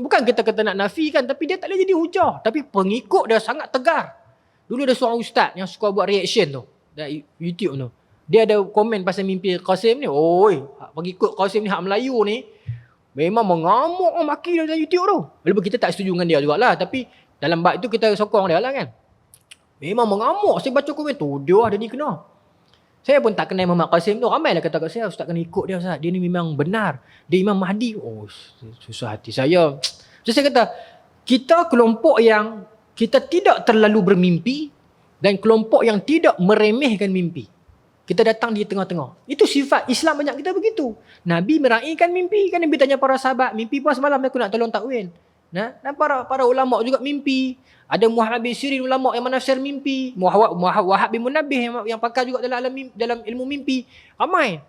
bukan kita kata nak nafikan, tapi dia tak boleh jadi hujah. Tapi pengikut dia sangat tegar. Dulu ada seorang ustaz yang suka buat reaction tu dari YouTube tu. Dia ada komen pasal mimpi Qasim ni. Pengikut Qasim ni hak Melayu ni memang mengamuk maki dalam YouTube tu. Walaupun kita tak setuju dengan dia jugalah, tapi dalam bab itu kita sokong dia lah kan. Memang mengamuk. Saya baca komen tu, dia ada ni kena. Saya pun tak kenal Muhammad Qasim tu. Ramai lah kata kat saya, ustaz kena ikut dia ustaz. Dia ni memang benar. Dia Imam Mahdi. Susah hati saya. So, saya kata, kita kelompok yang kita tidak terlalu bermimpi dan kelompok yang tidak meremehkan mimpi. Kita datang di tengah-tengah. Itu sifat Islam banyak kita begitu. Nabi meraihkan mimpi. Kan Nabi tanya para sahabat, mimpi apa semalam aku nak tolong takwil. Dan para ulama' juga mimpi. Ada Muhammad bin Sirin, ulama' yang menafsir mimpi. Wahab bin Munabbih yang pakar juga dalam ilmu mimpi. Ramai.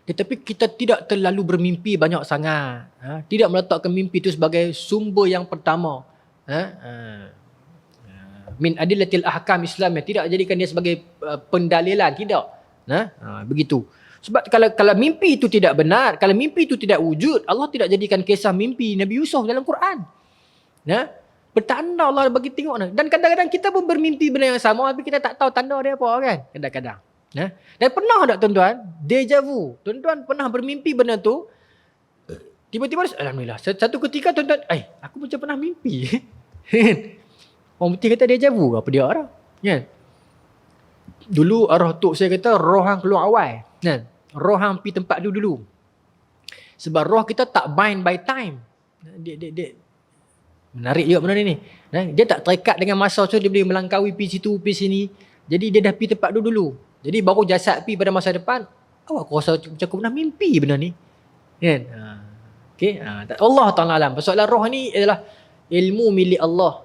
Tetapi kita tidak terlalu bermimpi banyak sangat. Tidak meletakkan mimpi itu sebagai sumber yang pertama. Min adillatil ahkam Islamiyah. Tidak jadikan dia sebagai pendalilan. Tidak. Begitu. Sebab kalau mimpi itu tidak benar, kalau mimpi itu tidak wujud, Allah tidak jadikan kisah mimpi Nabi Yusuf dalam Quran. Bertanda Allah bagi tengok. Dan kadang-kadang kita pun bermimpi benda yang sama, tapi kita tak tahu tanda dia apa kan. Kadang-kadang. Dan pernah tak tuan-tuan, deja vu. Tuan-tuan pernah bermimpi benda tu, tiba-tiba, alhamdulillah, satu ketika tuan-tuan, aku macam pernah mimpi. Orang putih kata deja vu, apa dia orang? Dulu arwah tok saya kata, roh yang keluar awal. Roh yang pergi tempat dulu. Sebab roh kita tak bind by time. Dia menarik juga benda ni. Dia tak terikat dengan masa tu, dia boleh melangkaui pergi situ, pergi sini. Jadi dia dah pergi tempat dulu. Jadi baru jasad pergi pada masa depan. Aku rasa macam aku pernah mimpi benda ni. Okay? Allah Ta'ala alam. Persoalan roh ni adalah ilmu milik Allah.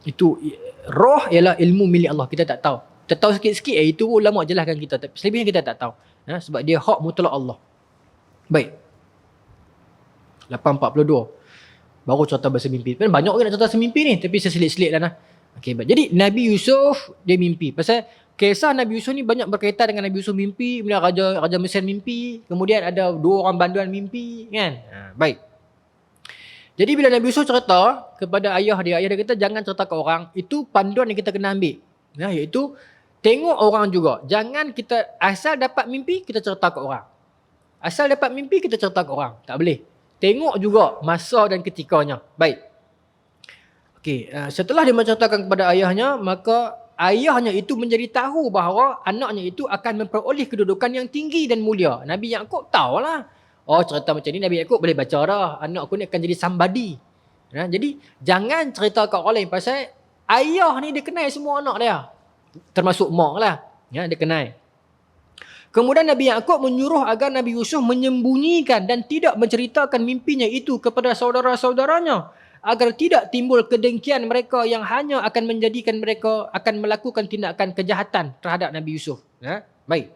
Itu roh ialah ilmu milik Allah. Kita tak tahu. Kita tahu sikit-sikit, itu ulama jelaskan kita. Tapi selebihnya kita tak tahu. Sebab dia hak mutlak Allah. Baik. 8.42. Baru cerita bahasa mimpi. Banyak orang nak cerita bahasa mimpi ni. Tapi saya selit-selit dah. Okay, jadi Nabi Yusuf, dia mimpi. Pasal kisah Nabi Yusuf ni banyak berkaitan dengan Nabi Yusuf mimpi. Kemudian Raja Mesir mimpi. Kemudian ada 2 orang banduan mimpi. Kan? Baik. Jadi bila Nabi Yusuf cerita kepada ayah dia kata jangan cerita ke orang. Itu panduan yang kita kena ambil. Iaitu tengok orang juga. Jangan kita asal dapat mimpi, kita cerita ke orang. Asal dapat mimpi, kita cerita ke orang. Tak boleh. Tengok juga masa dan ketikanya. Baik. Okey, setelah dia menceritakan kepada ayahnya, maka ayahnya itu menjadi tahu bahawa anaknya itu akan memperoleh kedudukan yang tinggi dan mulia. Nabi Yaqub tahulah. Oh, cerita macam ni Nabi Yaqub boleh baca dah. Anak aku ni akan jadi somebody. Jadi jangan cerita kat orang lain pasal ayah ni dia kenal semua anak dia. Termasuk mak lah. Dia kenal. Kemudian Nabi Yaqub menyuruh agar Nabi Yusuf menyembunyikan dan tidak menceritakan mimpinya itu kepada saudara-saudaranya agar tidak timbul kedengkian mereka yang hanya akan menjadikan mereka akan melakukan tindakan kejahatan terhadap Nabi Yusuf. Baik.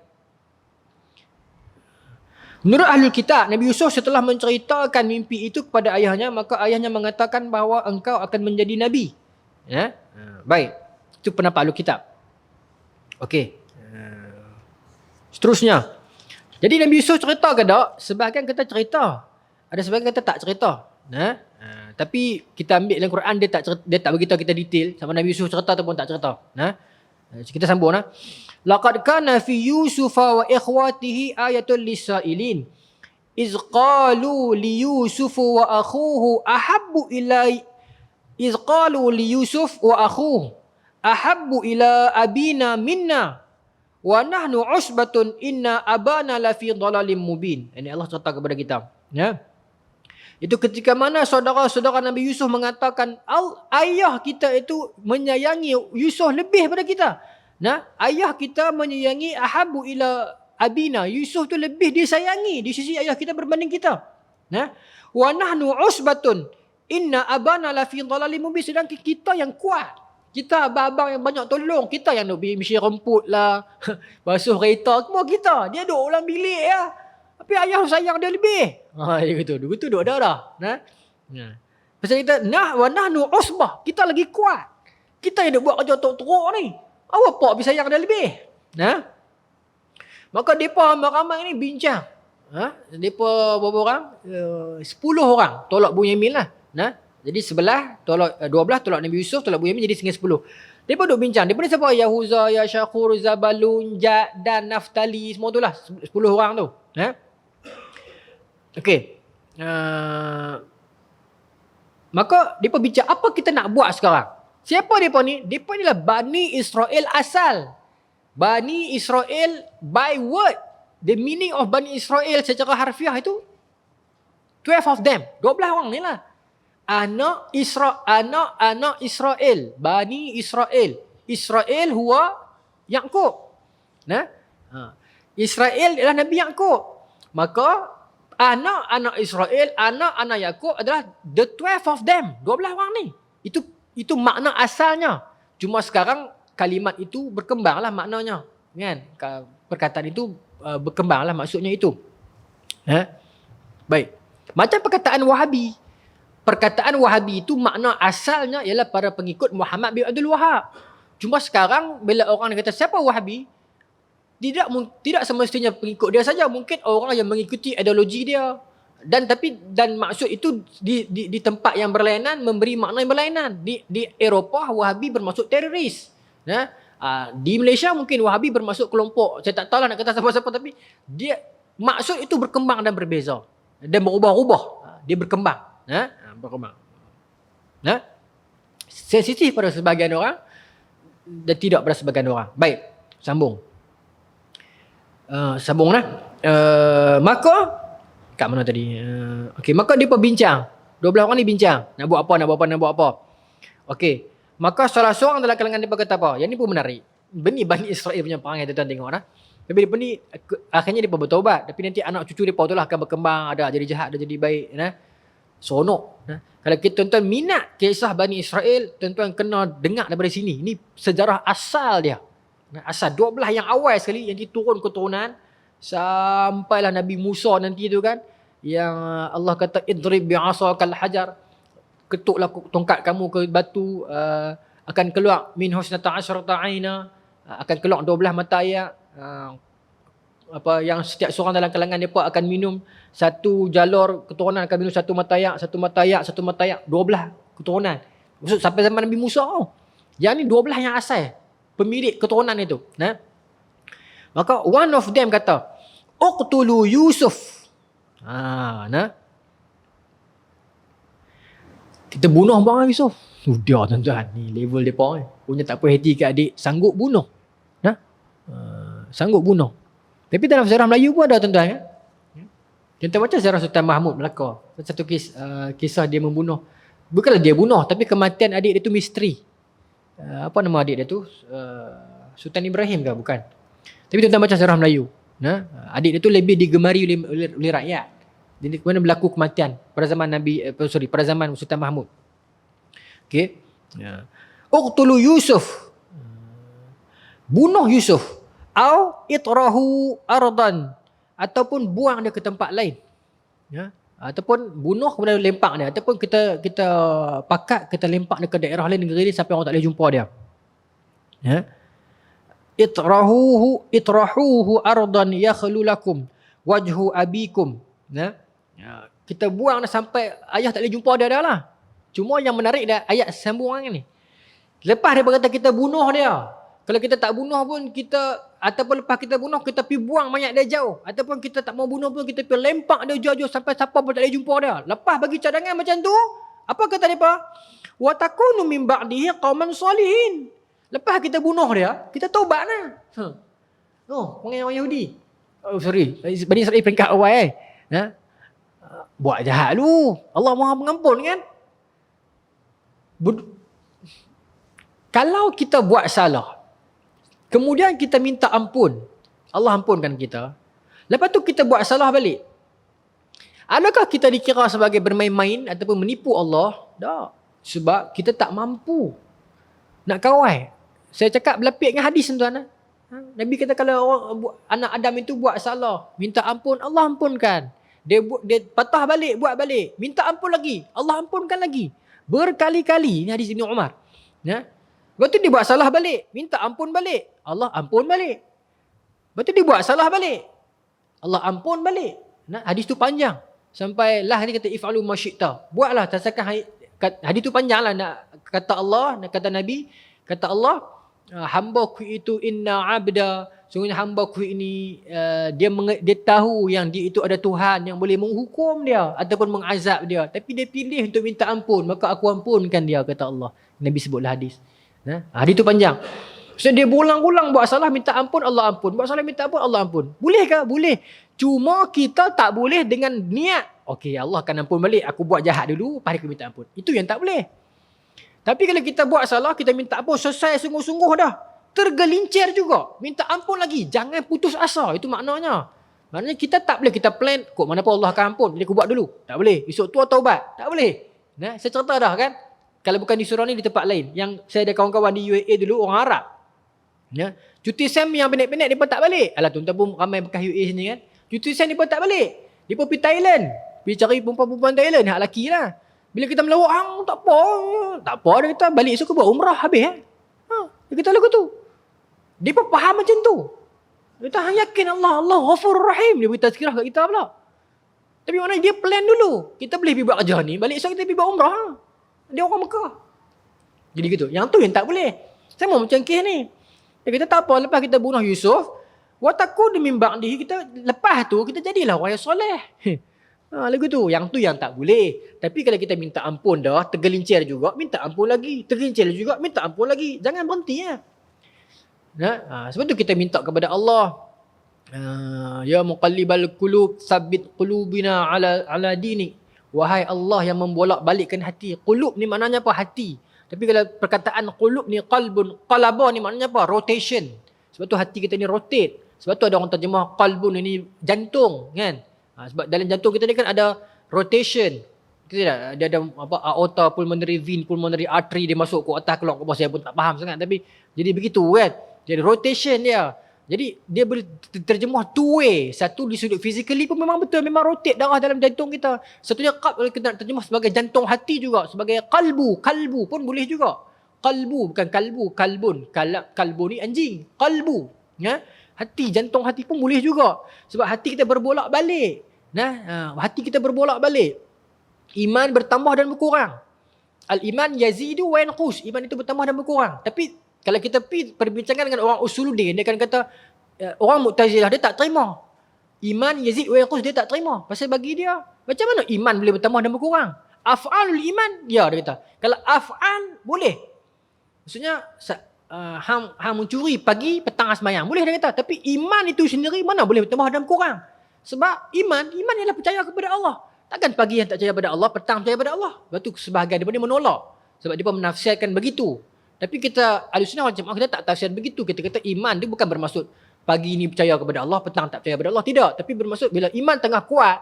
Menurut Ahlul Kitab, Nabi Yusuf setelah menceritakan mimpi itu kepada ayahnya, maka ayahnya mengatakan bahawa engkau akan menjadi Nabi. Baik. Itu pendapat Ahlul Kitab. Okey. Seterusnya. Jadi Nabi Yusuf cerita ke tak? Sebahagian kata cerita. Ada sebahagian kata tak cerita. Tapi kita ambil dalam Quran, dia tak beritahu kita detail sama Nabi Yusuf cerita ataupun tak cerita. Kita sambung. Laqad kana fi Yusufa wa ikhwatihi ayatul lisailin. Iz qalu li Yusuf wa akhuhu ahabbu ila iz qalu li Yusuf wa akhuhu ahabbu ila abina minna wa nahnu usbatun inna abana lafi dhalalim mubin. Ini Allah cerita kepada kita. Itu ketika mana saudara-saudara Nabi Yusuf mengatakan ayah kita itu menyayangi Yusuf lebih daripada kita. Ayah kita menyayangi ahabbu ila abina. Yusuf tu lebih disayangi di sisi ayah kita berbanding kita. Wa nahnu usbatun inna abana lafi dhalalim mubin. Sedangkan kita yang kuat. Kita abang-abang yang banyak tolong. Kita yang nak misi remput lah. Basuh kereta. Semua kita. Dia duduk dalam bilik ya. Tapi ayah sayang dia lebih. Dia kata. Dulu tu duduk dah. Pasal kita. Wa nahnu usbah. Kita lagi kuat. Kita yang nak buat kerja teruk-teruk ni. Awak pak lebih sayang dia lebih. Maka mereka ramai ni bincang. Mereka berapa orang? 10 orang. Tolak Bunyamin lah. Jadi 11 tolak 12 tolak Nabi Yusuf, tolak Bunyamin jadi sehingga 10. Depa duk bincang. Depa ni siapa? Yahuza, Yashakur, Zabalun, Jad dan Naftali, semua tu lah 10 orang tu. Okey. Maka depa bincang apa kita nak buat sekarang? Siapa depa ni? Depa ni lah Bani Israel asal. Bani Israel by word. The meaning of Bani Israel secara harfiah itu 12 of them. 12 orang ni lah. Anak Israel, Bani Israel. Israel huwa Yaqub. Israel adalah Nabi Yaqub. Maka anak-anak Israel, anak-anak Yaqub adalah the 12 of them. 12 orang ni. Itu makna asalnya. Cuma sekarang kalimat itu berkembanglah maknanya. Kan? Perkataan itu berkembanglah maksudnya itu. Baik. Macam perkataan Wahabi. Perkataan Wahabi itu makna asalnya ialah para pengikut Muhammad bin Abdul Wahab. Cuma sekarang bila orang kata siapa Wahabi, tidak semestinya pengikut dia saja, mungkin orang yang mengikuti ideologi dia. Dan maksud itu di tempat yang berlainan memberi makna yang berlainan. Di Eropah Wahabi bermaksud teroris. Di Malaysia mungkin Wahabi bermaksud kelompok. Saya tak tahulah nak kata siapa-siapa, tapi dia maksud itu berkembang dan berbeza dan berubah-ubah. Dia berkembang. Berkembang. Sensitif pada sebahagian orang dan tidak pada sebahagian orang. Baik, sambung. Maka kat mana tadi? Okey, maka dia berbincang. 12 orang ni bincang. Nak buat apa? Okey. Maka salah seorang dalam kalangan dia berkata apa? Yang ni pun menarik. Bani Israel punya perangai tuan-tuan tengok dah. Tapi dia ni akhirnya dia bertaubat. Tapi nanti anak cucu dia tu lah akan berkembang, ada jadi jahat, ada jadi baik. Seronok. Kalau kita tuan-tuan minat kisah Bani Israel, tuan-tuan kena dengar daripada sini. Ini sejarah asal dia. Asal 12 yang awal sekali yang diturun keturunan sampailah Nabi Musa nanti tu kan, yang Allah kata idrib bi'asakal hajar, ketuklah tongkat kamu ke batu, akan keluar min husnata asyrata aina, akan keluar 12 mata air. Yang setiap seorang dalam kalangan mereka akan minum satu jalur keturunan, akan minum satu mata air, 12 keturunan. Maksud sampai zaman Nabi Musa. Yang ni 12 yang asal, pemilik keturunan itu. Maka one of them kata, uqtulu Yusuf. Kita bunuh bang Yusuf. Sudah tuan-tuan, ni level depa ni. Punya tak puas hati kat adik, sanggup bunuh. Nah. Sanggup bunuh. Tapi dalam sejarah Melayu pun ada tuan-tuan kan. Kita baca sejarah Sultan Mahmud Melaka. Satu kisah dia membunuh. Bukanlah dia bunuh, tapi kematian adik dia tu misteri. Apa nama adik dia tu? Sultan Ibrahim ke? Bukan. Tapi tuan-tuan baca sejarah Melayu. Nah, adik dia tu lebih digemari oleh rakyat. Jadi kemudian berlaku kematian pada zaman pada zaman Sultan Mahmud. Okey. Ya. Uqtulu Yusuf. Bunuh Yusuf. Au itrahu ardan, ataupun buang dia ke tempat lain. Ya. Ataupun bunuh kemudian lempak dia, ataupun kita pakat, kita lempak dia ke daerah lain, negeri lain sampai orang tak boleh jumpa dia. Ya. Itrahuhu ardan yakhlu lakum wajhu abikum. Ya. Kita buang dia sampai ayah tak boleh jumpa dia dah lah. Cuma yang menarik dia ayat sambungan ni. Lepas dia berkata kita bunuh dia. Kalau kita tak bunuh pun kita, ataupun lepas kita bunuh kita pergi buang mayat dia jauh, ataupun kita tak mau bunuh pun kita pergi lempak dia jauh-jauh sampai siapa pun tak boleh jumpa dia. Lepas bagi cadangan macam tu, apa kata depa? Wa takunu min ba'dihi qauman salihin. Lepas kita bunuh dia, kita taubat lah. Oh, orang Yahudi. Oh sorry, Bani Israel peringkat awal buat jahat lu. Allah Maha Pengampun kan? Kalau kita buat salah, kemudian kita minta ampun, Allah ampunkan kita. Lepas tu kita buat salah balik. Adakah kita dikira sebagai bermain-main ataupun menipu Allah? Tak. Sebab kita tak mampu nak kawal. Saya cakap berlapik dengan hadis tuan-tuan. Nabi kata kalau anak Adam itu buat salah, minta ampun, Allah ampunkan. Dia patah balik, buat balik, minta ampun lagi, Allah ampunkan lagi. Berkali-kali. Ini hadis Ibn Umar. Ya. Lepas tu dia buat salah balik, minta ampun balik, Allah ampun balik. Lepas tu dia buat salah balik, Allah ampun balik. Nah, hadis tu panjang. Sampai lah dia kata if'alu ma syi'ta. Buatlah, tasakan hadis tu panjang lah. Nak kata Allah, nak kata Nabi, kata Allah, hamba ku itu inna abda, sungguhnya hamba ku ini dia tahu yang dia itu ada Tuhan yang boleh menghukum dia ataupun mengazab dia, tapi dia pilih untuk minta ampun, maka aku ampunkan dia, kata Allah. Nabi sebutlah hadis. Hadis tu panjang. So dia berulang-ulang buat salah minta ampun, Allah ampun. Buat salah minta ampun, Allah ampun. Boleh ke? Boleh. Cuma kita tak boleh dengan niat, okey Allah akan ampun balik, aku buat jahat dulu, lepas aku minta ampun. Itu yang tak boleh. Tapi kalau kita buat salah, kita minta ampun, selesai sungguh-sungguh dah, tergelincir juga, minta ampun lagi, jangan putus asa. Itu maknanya. Maknanya kita tak boleh, kita plan, kok mana pun Allah akan ampun, jadi aku buat dulu. Tak boleh. Esok tu taubat. Tak boleh. Nah, saya cerita dah kan. Kalau bukan di surau ni, di tempat lain. Yang saya ada kawan-kawan di UAE dulu, orang Arab. Ya. Cuti SEM yang pendek-pendek, dia pun tak balik. Alah, tuan-tuan pun ramai bekas UAE sini kan. Cuti SEM dia pun tak balik. Dia pun pergi Thailand. Pergi cari perempuan-perempuan Thailand, hak lelaki lah. Bila kita melawak, tak apa. Tak apa, dia kata balik esok buat umrah habis. Dia kata lagu tu. Dia pun faham macam tu. Dia kata, hang yakin Allah Ghafurur Rahim. Dia beritahu tazkirah kat kita pula. Tapi maknanya dia plan dulu. Kita boleh pergi buat kerja ni, balik esok kita pergi buat umrah. Dia orang Mekah. Jadi gitu. Yang tu yang tak boleh. Sama macam kes ni. Dia kata tak apa, lepas kita bunuh Yusuf, wa takun min ba'dihi, kita lepas tu kita jadilah orang yang soleh. Lagu tu. Yang tu yang tak boleh. Tapi kalau kita minta ampun dah, tergelincir juga, minta ampun lagi. Tergelincir juga, minta ampun lagi. Jangan berhenti ya. Sebab tu kita minta kepada Allah, ya muqallibal qulub, tsabbit qulubina ala dinik. Wahai Allah yang membolak-balikkan hati. Qulub ni maknanya apa? Hati. Tapi kalau perkataan qulub ni qalbun, qalaba ni maknanya apa? Rotation. Sebab tu hati kita ni rotate. Sebab tu ada orang terjemah qalbun ini jantung kan. Sebab dalam jantung kita ni kan ada rotation. Dia ada apa, aorta, pulmonary vein, pulmonary artery, dia masuk ke otak, keluar ke bawah. Saya pun tak faham sangat, tapi jadi begitu kan. Jadi rotation dia. Jadi dia boleh terjemah two way. Satu di sudut physically pun memang betul, memang rotate darah dalam jantung kita. Satunya qalb, kita nak terjemah sebagai jantung hati juga, sebagai kalbu pun boleh juga. Qalbu bukan kalbu, kalbun. Kalbu ni anjing. Qalbu, ya. Hati, jantung hati pun boleh juga. Sebab hati kita berbolak-balik. Hati kita berbolak-balik. Iman bertambah dan berkurang. Al-iman yazidu wa yanqus. Iman itu bertambah dan berkurang. Tapi kalau kita pergi perbincangan dengan orang usuluddin, dia akan kata orang Mu'tazilah dia tak terima. Iman yazid wa yanqus, dia tak terima. Pasal bagi dia, macam mana iman boleh bertambah dan berkurang? Af'alul iman, ya dia kata. Kalau af'al boleh. Maksudnya hang mencuri pagi, petang sembahyang. Boleh dia kata. Tapi iman itu sendiri mana boleh tambah dan kurang. Sebab iman ialah percaya kepada Allah. Takkan pagi yang tak percaya pada Allah, petang percaya pada Allah. Lepas tu sebahagian daripada dia menolak. Sebab dia pun menafsirkan begitu. Tapi kita Ahlussunnah wal Jamaah kita tak tafsir begitu. Kita kata iman dia bukan bermaksud pagi ni percaya kepada Allah, petang tak percaya kepada Allah. Tidak. Tapi bermaksud bila iman tengah kuat,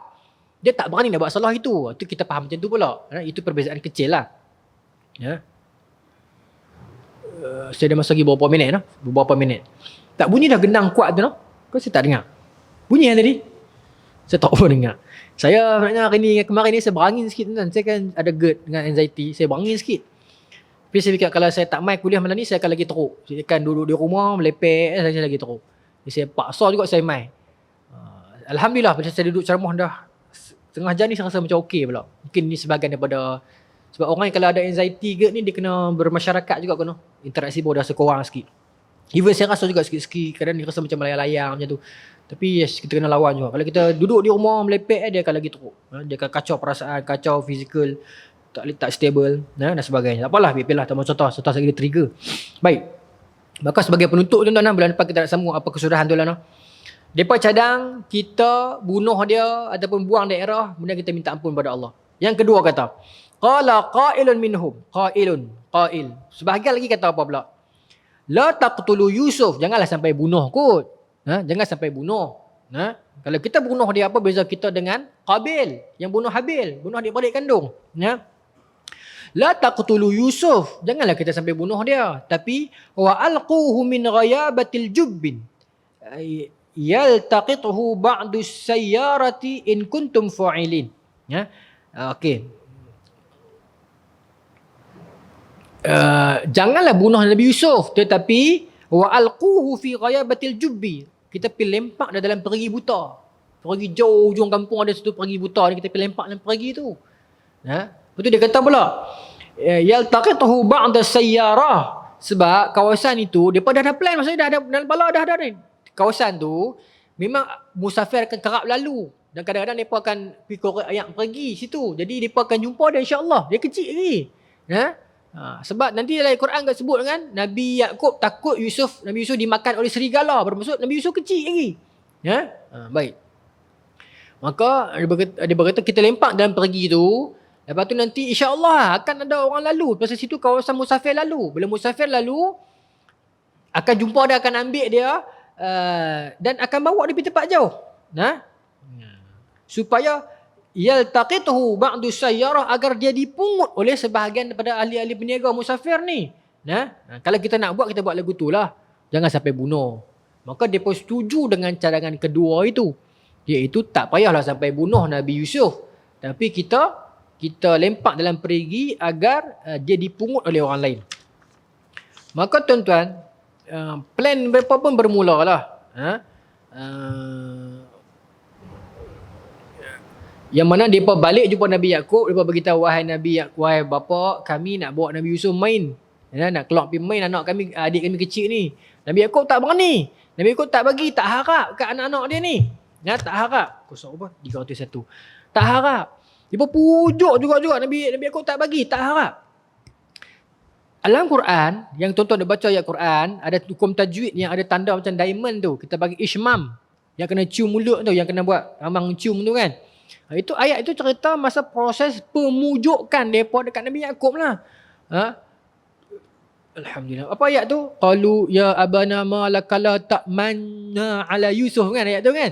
dia tak berani nak buat salah itu. Itu kita faham macam tu pula. Itu perbezaan kecil lah. Ya. Saya dah masa lagi beberapa minit. Beberapa minit. Tak bunyi dah gendang kuat tu. Kau saya tak dengar. Bunyi yang tadi? Saya tak pun dengar. Saya sebenarnya kemarin ni saya berangin sikit tuan. Saya kan ada GERD dengan anxiety. Saya berangin sikit. Tapi saya fikir kalau saya tak main kuliah malam ni, saya akan lagi teruk. Saya akan duduk di rumah, melepek, saya lagi teruk. Jadi saya paksa juga saya main. Alhamdulillah, bila saya duduk ceramah dah setengah jam ni, saya rasa macam okey pula. Mungkin ni sebahagian daripada, sebab orang yang kalau ada anxiety GERD ni, dia kena bermasyarakat juga kena. Interaksi pun dah sekurang sikit. Even saya rasa juga sikit-sikit, kadang dia rasa macam melayang-layang macam tu. Tapi yes, kita kena lawan juga. Kalau kita duduk di rumah melepek, dia akan lagi teruk. Dia akan kacau perasaan, kacau fizikal, tak stable dan sebagainya. Tak apalah, biarlah tak mau contoh saya kena trigger. Baik. Maka sebagai penutup tuan-tuan, bulan depan kita nak sambung apa kesudahan tu lah. Depa cadang kita bunuh dia ataupun buang daerah, kemudian kita minta ampun pada Allah. Yang kedua kata, qala qailun minhum, qail. Sebahagian lagi kata apa pula? La taqtulu Yusuf, janganlah sampai bunuh kot. Jangan sampai bunuh. Kalau kita bunuh dia, apa beza kita dengan Qabil yang bunuh Habil, bunuh adik-beradik kandung. La taqtulu Yusuf, janganlah kita sampai bunuh dia. Tapi wa alquhu min ghayabatil jubbin yaltaqituhu ba'du sayyarati in kuntum fa'ilin. Okey. Janganlah bunuh Nabi Yusuf, tetapi wa alquhu fi ghayabatil jubbi, kita pergi lempak dia dalam perigi buta. Perigi jauh ujung kampung ada satu perigi buta ni, kita pergi lempak dalam perigi tu. Betul dia kata pula yaltaqituhu ba'da sayyarah, sebab kawasan itu depa dah ada plan, maksudnya dah ada dalam kepala dah ada ni. Kawasan tu memang musafir akan kerap lalu dan kadang-kadang depa akan pergi korek ayak pergi situ. Jadi depa akan jumpa dia insya-Allah. Dia kecil lagi. Sebab nanti dalam Quran kat sebut kan Nabi Yaqub takut Nabi Yusuf dimakan oleh serigala, bermaksud Nabi Yusuf kecil lagi. Baik. Maka dia berkata kita lempak dalam perigi tu, lepas tu nanti insya-Allah akan ada orang lalu pasal situ, kawasan musafir lalu. Bila musafir lalu akan jumpa dia, akan ambil dia dan akan bawa dia pergi tempat jauh. Supaya yaltaqituhu ba'du sayyarah, agar dia dipungut oleh sebahagian daripada ahli-ahli peniaga musafir ni. Kalau kita nak buat, kita buat lagu tu lah. Jangan sampai bunuh. Maka mereka setuju dengan cadangan kedua itu, iaitu tak payahlah sampai bunuh Nabi Yusuf, tapi kita lempak dalam perigi agar dia dipungut oleh orang lain. Maka tuan-tuan, plan mereka pun bermula lah. Yang mana mereka balik jumpa Nabi Yaqub, mereka beritahu, wahai Nabi Yaqub, wahai bapa, kami nak bawa Nabi Yusuf main. Nak keluar pergi main adik kami kecil ni. Nabi Yaqub tak berani. Nabi Yaqub tak bagi, tak harap kat anak-anak dia ni. Tak harap. Kosong apa? 301. Tak harap. Dia pujuk juga Nabi Yaqub tak bagi, tak harap. Dalam Quran, yang tuan-tuan dah baca ayat Quran, ada hukum tajwid yang ada tanda macam diamond tu. Kita bagi ishmam. Yang kena cium mulut tu, yang kena buat ambang cium tu kan. Itu ayat itu cerita masa proses pemujukan depa dekat Nabi Yaqub lah. Alhamdulillah. Apa ayat tu? Qalu ya abana ma lakala ta'manna ala Yusuf kan, ayat tu kan.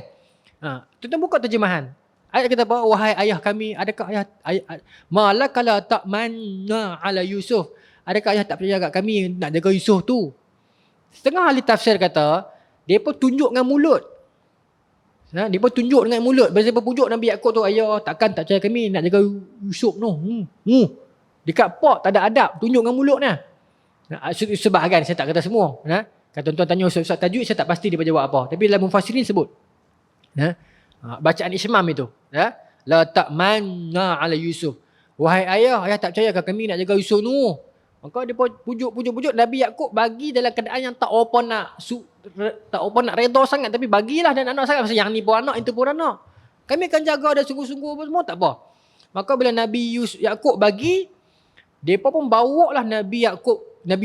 Tuan-tuan buka terjemahan. Ayat kita apa? Wahai ayah kami, adakah ayah ma lakala ta'manna ala Yusuf? Adakah ayah tak percaya kat kami nak jaga Yusuf tu? Setengah ahli tafsir kata depa tunjuk dengan mulut. Dia pun tunjuk dengan mulut. Bila dia pujuk Nabi Yaqub tu, ayah takkan tak percaya kami nak jaga Yusuf tu. Dekat pot tak ada adab, tunjuk dengan mulut ni. Sebahagian, saya tak kata semua. Kalau tuan-tuan tanya Ustaz tajwid, saya tak pasti dia jawab apa. Tapi dalam mufassirin sebut. Bacaan Ishmam itu. La ta'manna ala Yusuf. Wahai ayah tak percaya kami nak jaga Yusuf tu. Maka dia pujuk Nabi Yaqub bagi dalam keadaan yang tak apa nak redha sangat, tapi bagilah dan anak sangat. Pasal yang ni pun anak, itu pun anak. Kami akan jaga dan sungguh-sungguh apa semua, tak apa. Maka bila Nabi Yaqub bagi, mereka pun bawa lah Nabi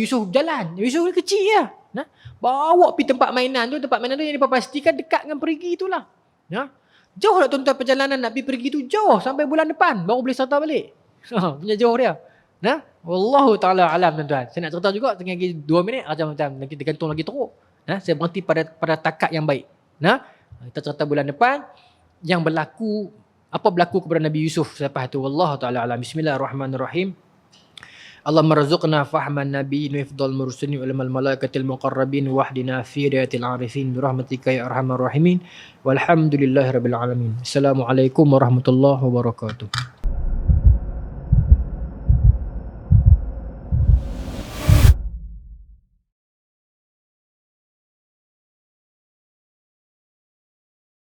Yusuf jalan. Nabi Yusuf ni kecil lah. Nah, bawa pergi tempat mainan tu yang mereka pastikan dekat dengan perigi itulah. Nah, jauh nak tuan-tuan perjalanan nak pergi tu jauh sampai bulan depan baru boleh serta balik. Punya jauh dia. Nah, wallahu taala alam tuan-tuan. Saya nak cerita juga tinggal lagi 2 minit macam nanti tergantung lagi teruk. Nah, saya berhenti pada takat yang baik. Nah, kita cerita bulan depan yang berlaku kepada Nabi Yusuf selepas itu. Wallahu taala alam. Bismillahirrahmanirrahim. Allahumma rzuqna fahman nabiyyin wa ifdal mursalin wa ilmal malaikatil muqarrabin wahdina fi hidayatil arifin bi rahmatika ya arhamar rahimin walhamdulillahi rabbil alamin. Assalamualaikum warahmatullahi wabarakatuh.